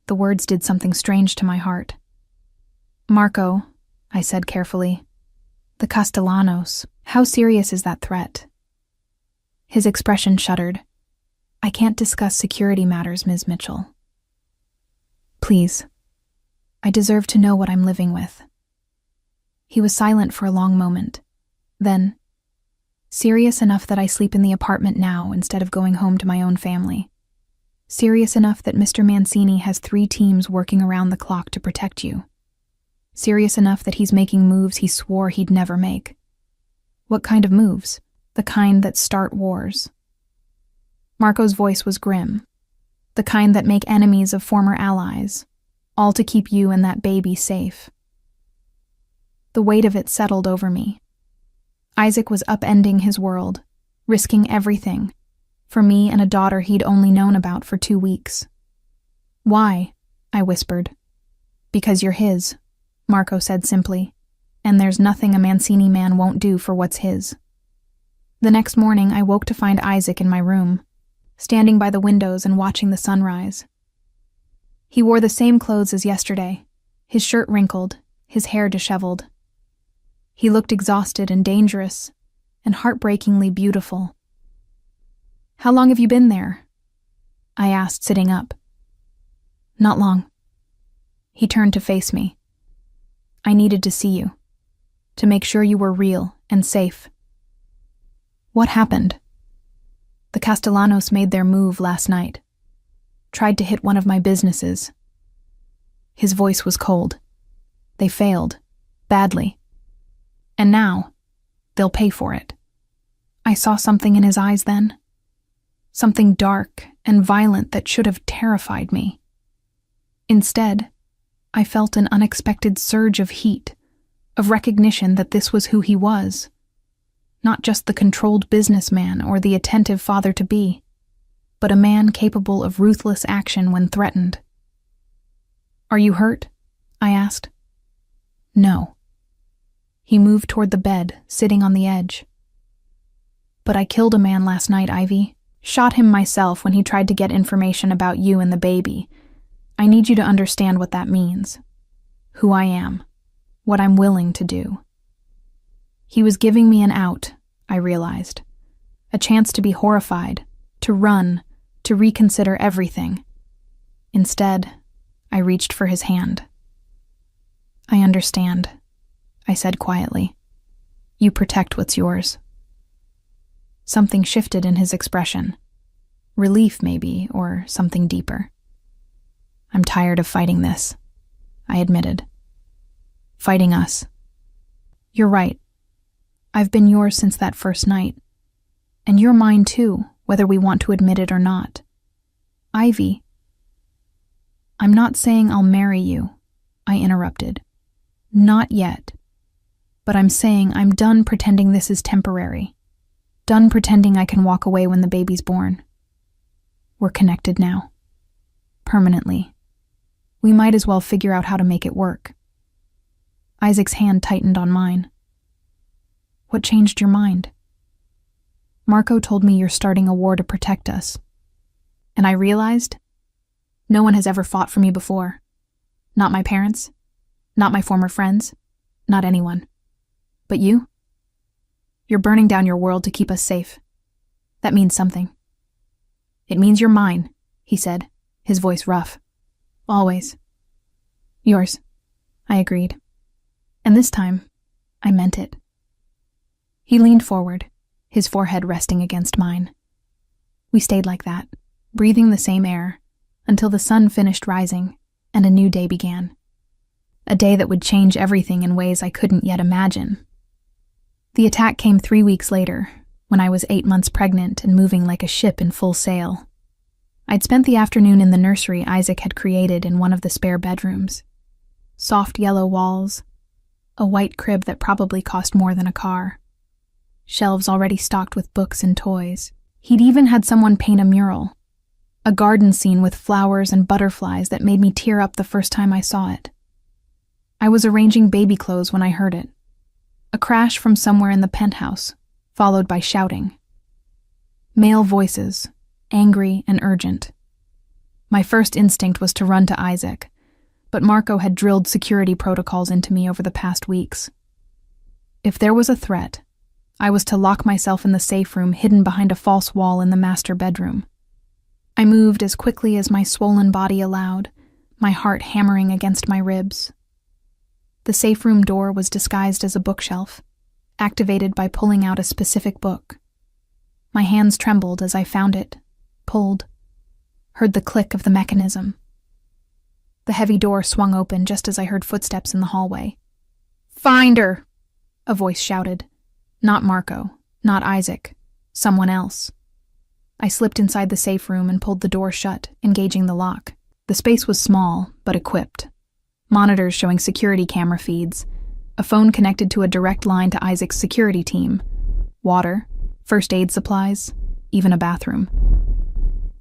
The words did something strange to my heart. Marco, I said carefully, the Castellanos, how serious is that threat? His expression shuddered. I can't discuss security matters, Ms. Mitchell. Please. I deserve to know what I'm living with. He was silent for a long moment. Then, serious enough that I sleep in the apartment now instead of going home to my own family. Serious enough that Mr. Mancini has 3 teams working around the clock to protect you. Serious enough that he's making moves he swore he'd never make. What kind of moves? The kind that start wars. Marco's voice was grim. The kind that make enemies of former allies, all to keep you and that baby safe. The weight of it settled over me. Isaac was upending his world, risking everything, for me and a daughter he'd only known about for 2 weeks. Why? I whispered. Because you're his, Marco said simply, and there's nothing a Mancini man won't do for what's his. The next morning I woke to find Isaac in my room, standing by the windows and watching the sunrise. He wore the same clothes as yesterday, his shirt wrinkled, his hair disheveled. He looked exhausted and dangerous, and heartbreakingly beautiful. How long have you been there? I asked, sitting up. Not long. He turned to face me. I needed to see you, to make sure you were real and safe. What happened? The Castellanos made their move last night. Tried to hit one of my businesses. His voice was cold. They failed. Badly. And now, they'll pay for it. I saw something in his eyes then. Something dark and violent that should have terrified me. Instead, I felt an unexpected surge of heat, of recognition that this was who he was. Not just the controlled businessman or the attentive father-to-be, but a man capable of ruthless action when threatened. Are you hurt? I asked. No. He moved toward the bed, sitting on the edge. But I killed a man last night, Ivy. Shot him myself when he tried to get information about you and the baby. I need you to understand what that means. Who I am. What I'm willing to do. He was giving me an out, I realized. A chance to be horrified, to run, to reconsider everything. Instead, I reached for his hand. I understand, I said quietly. You protect what's yours. Something shifted in his expression. Relief, maybe, or something deeper. I'm tired of fighting this, I admitted. Fighting us. You're right. I've been yours since that first night. And you're mine too, whether we want to admit it or not. Ivy. I'm not saying I'll marry you, I interrupted. Not yet. But I'm saying I'm done pretending this is temporary. Done pretending I can walk away when the baby's born. We're connected now. Permanently. We might as well figure out how to make it work. Isaac's hand tightened on mine. What changed your mind? Marco told me you're starting a war to protect us. And I realized no one has ever fought for me before. Not my parents, not my former friends, not anyone. But you? You're burning down your world to keep us safe. That means something. It means you're mine, he said, his voice rough. Always. Yours, I agreed. And this time, I meant it. He leaned forward, his forehead resting against mine. We stayed like that, breathing the same air, until the sun finished rising and a new day began. A day that would change everything in ways I couldn't yet imagine. The attack came 3 weeks later, when I was 8 months pregnant and moving like a ship in full sail. I'd spent the afternoon in the nursery Isaac had created in one of the spare bedrooms. Soft yellow walls, a white crib that probably cost more than a car, shelves already stocked with books and toys. He'd even had someone paint a mural, a garden scene with flowers and butterflies that made me tear up the first time I saw it. I was arranging baby clothes when I heard it. A crash from somewhere in the penthouse, followed by shouting. Male voices, angry and urgent. My first instinct was to run to Isaac, but Marco had drilled security protocols into me over the past weeks. If there was a threat, I was to lock myself in the safe room hidden behind a false wall in the master bedroom. I moved as quickly as my swollen body allowed, my heart hammering against my ribs. The safe room door was disguised as a bookshelf, activated by pulling out a specific book. My hands trembled as I found it, pulled, heard the click of the mechanism. The heavy door swung open just as I heard footsteps in the hallway. "Find her!" a voice shouted. Not Marco, not Isaac, someone else. I slipped inside the safe room and pulled the door shut, engaging the lock. The space was small, but equipped. Monitors showing security camera feeds, a phone connected to a direct line to Isaac's security team, water, first aid supplies, even a bathroom.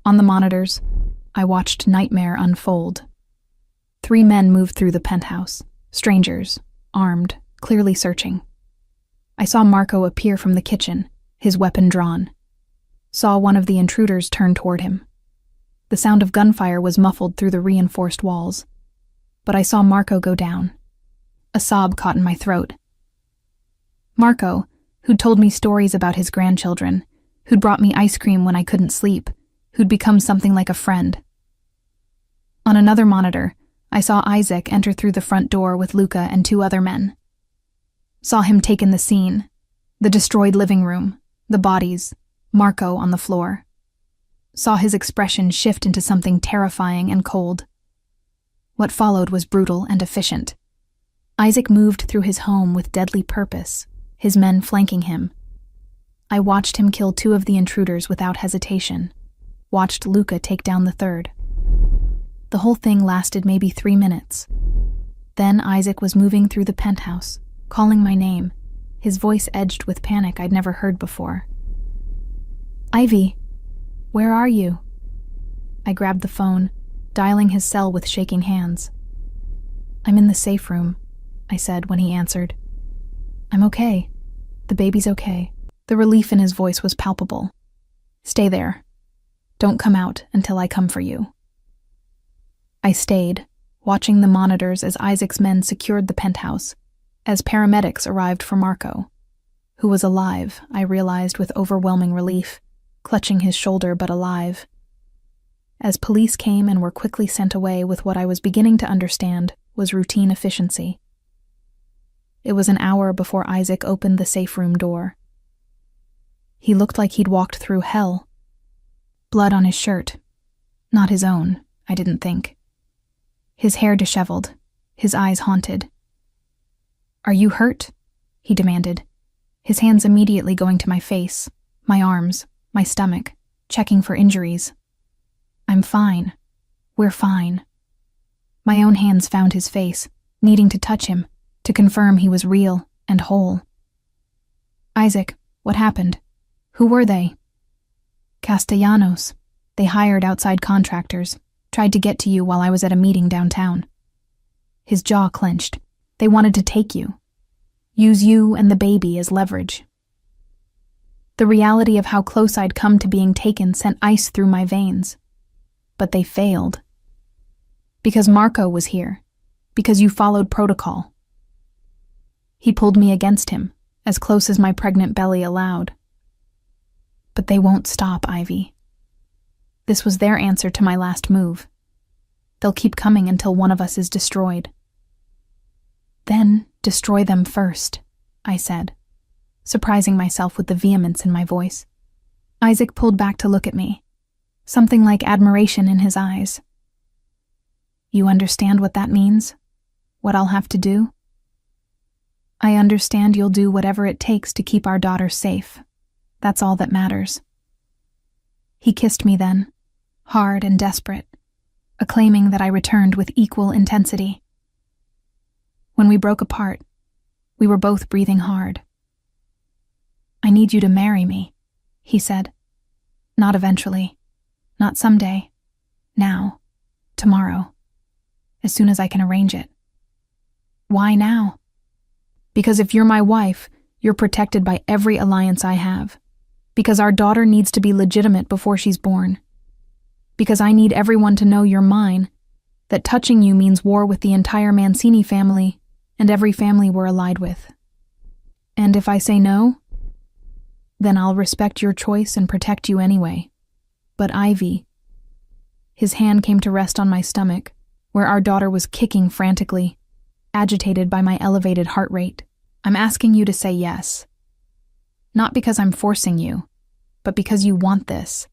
On the monitors, I watched nightmare unfold. 3 men moved through the penthouse, strangers, armed, clearly searching. I saw Marco appear from the kitchen, his weapon drawn. Saw one of the intruders turn toward him. The sound of gunfire was muffled through the reinforced walls. But I saw Marco go down. A sob caught in my throat. Marco, who'd told me stories about his grandchildren, who'd brought me ice cream when I couldn't sleep, who'd become something like a friend. On another monitor, I saw Isaac enter through the front door with Luca and 2 other men. Saw him take in the scene, the destroyed living room, the bodies, Marco on the floor. Saw his expression shift into something terrifying and cold. What followed was brutal and efficient. Isaac moved through his home with deadly purpose, his men flanking him. I watched him kill 2 of the intruders without hesitation, watched Luca take down the 3rd. The whole thing lasted maybe 3 minutes. Then Isaac was moving through the penthouse, calling my name, his voice edged with panic I'd never heard before. "Ivy, where are you?" I grabbed the phone, dialing his cell with shaking hands. "I'm in the safe room," I said when he answered. "I'm okay. The baby's okay." The relief in his voice was palpable. "Stay there. Don't come out until I come for you." I stayed, watching the monitors as Isaac's men secured the penthouse, as paramedics arrived for Marco, who was alive, I realized with overwhelming relief, clutching his shoulder but alive. As police came and were quickly sent away with what I was beginning to understand was routine efficiency. It was an hour before Isaac opened the safe room door. He looked like he'd walked through hell. Blood on his shirt. Not his own, I didn't think. His hair disheveled, his eyes haunted. "Are you hurt?" he demanded, his hands immediately going to my face, my arms, my stomach, checking for injuries. "I'm fine. We're fine." My own hands found his face, needing to touch him, to confirm he was real and whole. "Isaac, what happened? Who were they?" "Castellanos. They hired outside contractors, tried to get to you while I was at a meeting downtown." His jaw clenched. "They wanted to take you. Use you and the baby as leverage." The reality of how close I'd come to being taken sent ice through my veins. But they failed. Because Marco was here. Because you followed protocol. He pulled me against him, as close as my pregnant belly allowed. But they won't stop, Ivy. This was their answer to my last move. They'll keep coming until one of us is destroyed. Then destroy them first, I said, surprising myself with the vehemence in my voice. Isaac pulled back to look at me, something like admiration in his eyes. You understand what that means? What I'll have to do? I understand you'll do whatever it takes to keep our daughter safe. That's all that matters. He kissed me then, hard and desperate, acclaiming that I returned with equal intensity. When we broke apart, we were both breathing hard. I need you to marry me, he said. Not eventually, not someday, now, tomorrow, as soon as I can arrange it. Why now? Because if you're my wife, you're protected by every alliance I have. Because our daughter needs to be legitimate before she's born. Because I need everyone to know you're mine, that touching you means war with the entire Mancini family and every family we're allied with. And if I say no, then I'll respect your choice and protect you anyway. But Ivy... His hand came to rest on my stomach, where our daughter was kicking frantically, agitated by my elevated heart rate. I'm asking you to say yes. Not because I'm forcing you, but because you want this.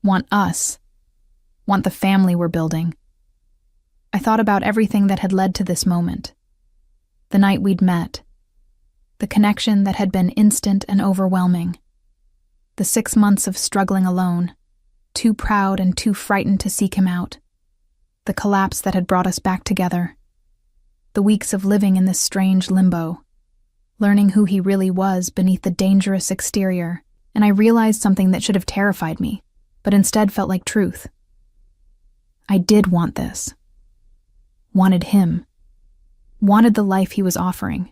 Want us. Want the family we're building. I thought about everything that had led to this moment. The night we'd met. The connection that had been instant and overwhelming. The 6 months of struggling alone, too proud and too frightened to seek him out. The collapse that had brought us back together. The weeks of living in this strange limbo. Learning who he really was beneath the dangerous exterior, and I realized something that should have terrified me, but instead felt like truth. I did want this. Wanted him. Wanted the life he was offering,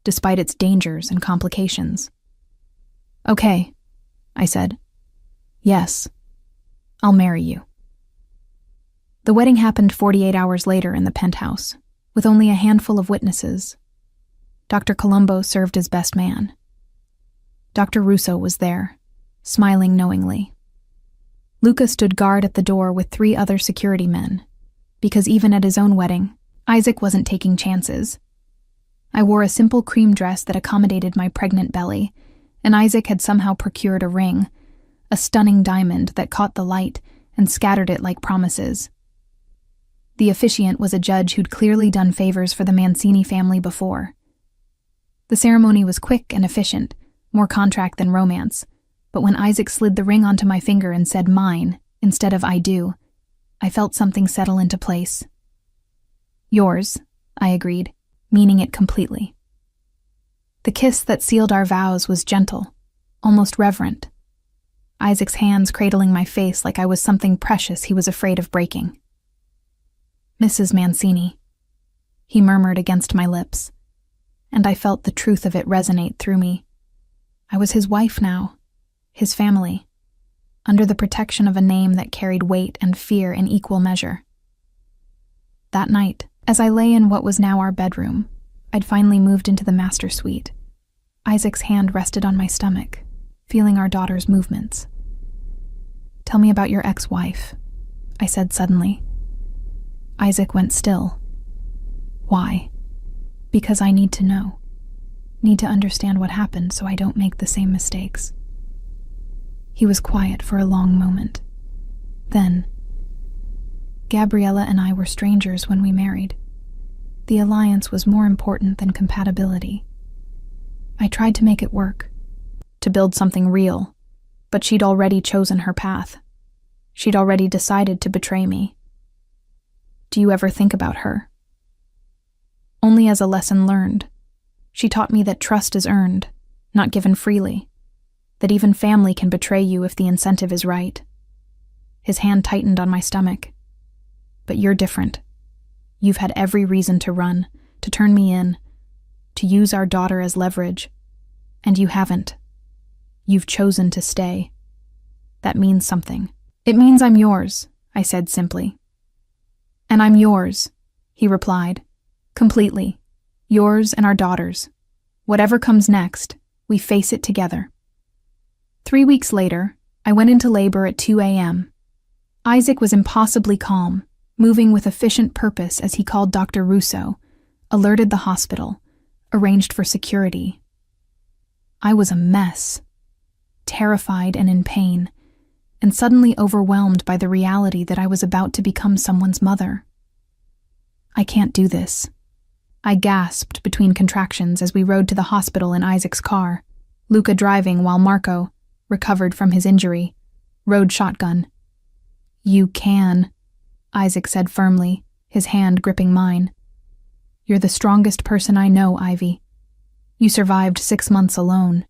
despite its dangers and complications. Okay, I said. Yes, I'll marry you. The wedding happened 48 hours later in the penthouse, with only a handful of witnesses. Dr. Colombo served as best man. Dr. Russo was there, smiling knowingly. Luca stood guard at the door with 3 other security men, because even at his own wedding, Isaac wasn't taking chances. I wore a simple cream dress that accommodated my pregnant belly, and Isaac had somehow procured a ring, a stunning diamond that caught the light and scattered it like promises. The officiant was a judge who'd clearly done favors for the Mancini family before. The ceremony was quick and efficient, more contract than romance, but when Isaac slid the ring onto my finger and said mine instead of I do, I felt something settle into place. Yours, I agreed, meaning it completely. The kiss that sealed our vows was gentle, almost reverent. Isaac's hands cradling my face like I was something precious he was afraid of breaking. Mrs. Mancini, he murmured against my lips, and I felt the truth of it resonate through me. I was his wife now, his family, under the protection of a name that carried weight and fear in equal measure. That night, as I lay in what was now our bedroom, I'd finally moved into the master suite. Isaac's hand rested on my stomach, feeling our daughter's movements. Tell me about your ex-wife, I said suddenly. Isaac went still. Why? Because I need to know. Need to understand what happened so I don't make the same mistakes. He was quiet for a long moment. Then, Gabriella and I were strangers when we married. The alliance was more important than compatibility. I tried to make it work, to build something real, but she'd already chosen her path. She'd already decided to betray me. Do you ever think about her? Only as a lesson learned. She taught me that trust is earned, not given freely. That even family can betray you if the incentive is right. His hand tightened on my stomach. But you're different. You've had every reason to run, to turn me in, to use our daughter as leverage. And you haven't. You've chosen to stay. That means something. It means I'm yours. I said simply. And I'm yours, he replied. Completely. Yours and our daughter's. Whatever comes next, we face it together. 3 weeks later, I went into labor at 2 a.m. Isaac was impossibly calm, moving with efficient purpose as he called Dr. Russo, alerted the hospital, arranged for security. I was a mess, terrified and in pain, and suddenly overwhelmed by the reality that I was about to become someone's mother. I can't do this. I gasped between contractions as we rode to the hospital in Isaac's car, Luca driving while Marco, recovered from his injury, rode shotgun. You can, Isaac said firmly, his hand gripping mine. You're the strongest person I know, Ivy. You survived 6 months alone.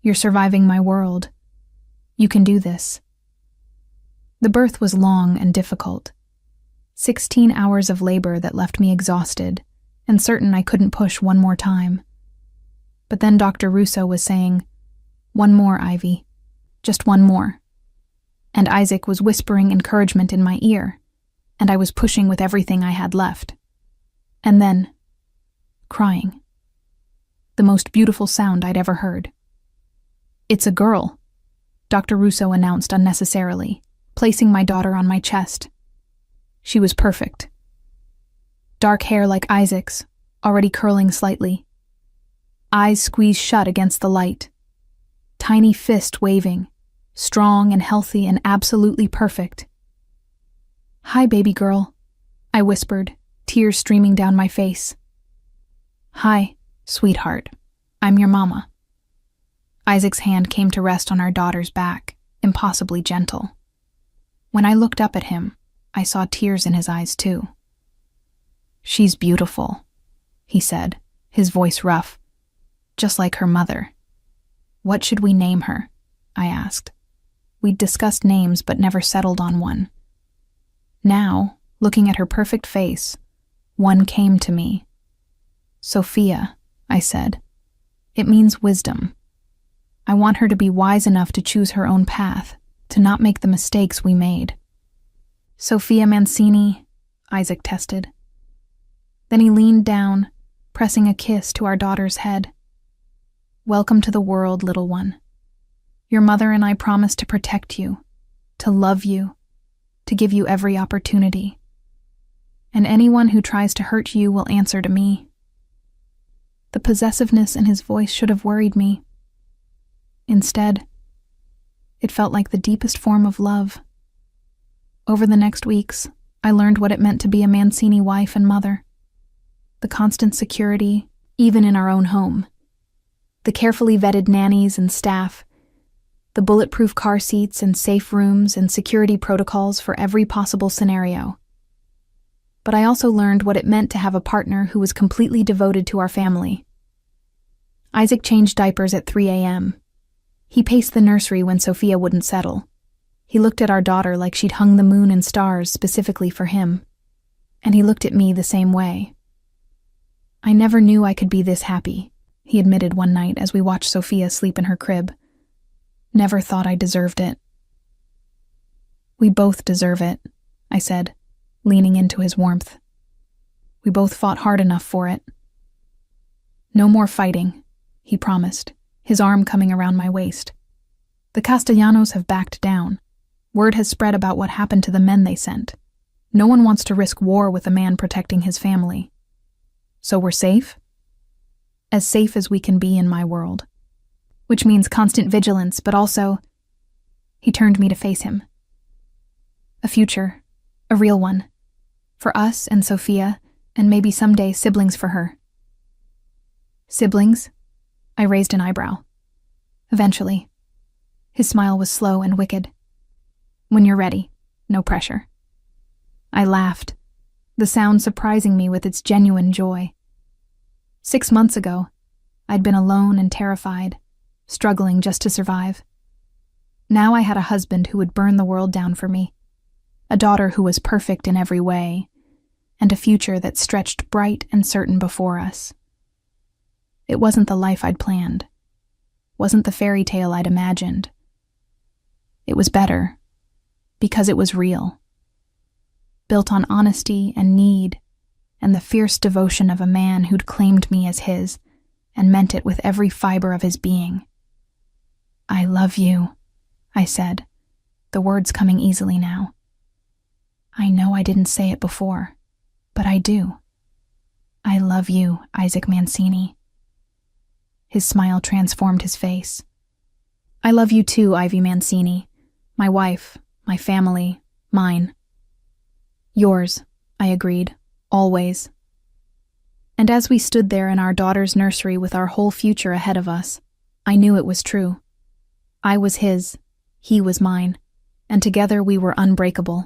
You're surviving my world. You can do this. The birth was long and difficult. 16 hours of labor that left me exhausted and certain I couldn't push one more time. But then Dr. Russo was saying, "One more, Ivy. Just one more." And Isaac was whispering encouragement in my ear, and I was pushing with everything I had left. And then, crying. The most beautiful sound I'd ever heard. "It's a girl," Dr. Russo announced unnecessarily, placing my daughter on my chest. She was perfect. Dark hair like Isaac's, already curling slightly. Eyes squeezed shut against the light. Tiny fist waving, strong and healthy and absolutely perfect. "Hi, baby girl," I whispered, tears streaming down my face. "Hi, sweetheart. I'm your mama." Isaac's hand came to rest on our daughter's back, impossibly gentle. When I looked up at him, I saw tears in his eyes too. "She's beautiful," he said, his voice rough, "just like her mother." "What should we name her?" I asked. We'd discussed names but never settled on one. Now, looking at her perfect face, one came to me. "Sophia," I said. "It means wisdom. I want her to be wise enough to choose her own path, to not make the mistakes we made." "Sophia Mancini," Isaac tested. Then he leaned down, pressing a kiss to our daughter's head. "Welcome to the world, little one. Your mother and I promise to protect you, to love you, to give you every opportunity. And anyone who tries to hurt you will answer to me." The possessiveness in his voice should have worried me. Instead, it felt like the deepest form of love. Over the next weeks, I learned what it meant to be a Mancini wife and mother. The constant security, even in our own home. The carefully vetted nannies and staff. The bulletproof car seats and safe rooms and security protocols for every possible scenario. But I also learned what it meant to have a partner who was completely devoted to our family. Isaac changed diapers at 3 a.m. He paced the nursery when Sophia wouldn't settle. He looked at our daughter like she'd hung the moon and stars specifically for him. And he looked at me the same way. "I never knew I could be this happy," he admitted one night as we watched Sophia sleep in her crib. "Never thought I deserved it." "We both deserve it," I said, leaning into his warmth. "We both fought hard enough for it." "No more fighting," he promised, his arm coming around my waist. "The Castellanos have backed down. Word has spread about what happened to the men they sent. No one wants to risk war with a man protecting his family. So we're safe? As safe as we can be in my world. Which means constant vigilance, but also..." He turned me to face him. "A future. A real one. For us and Sophia, and maybe someday siblings for her." "Siblings?" I raised an eyebrow. "Eventually." His smile was slow and wicked. "When you're ready. No pressure." I laughed, the sound surprising me with its genuine joy. 6 months ago, I'd been alone and terrified, struggling just to survive. Now I had a husband who would burn the world down for me, a daughter who was perfect in every way, and a future that stretched bright and certain before us. It wasn't the life I'd planned, wasn't the fairy tale I'd imagined. It was better, because it was real. built on honesty and need, and the fierce devotion of a man who'd claimed me as his, and meant it with every fiber of his being. "I love you," I said, the words coming easily now. "I know I didn't say it before, but I do. I love you, Isaac Mancini." His smile transformed his face. "I love you too, Ivy Mancini. My wife, my family, mine." "Yours," I agreed, "always." And as we stood there in our daughter's nursery with our whole future ahead of us, I knew it was true. I was his, he was mine, and together we were unbreakable.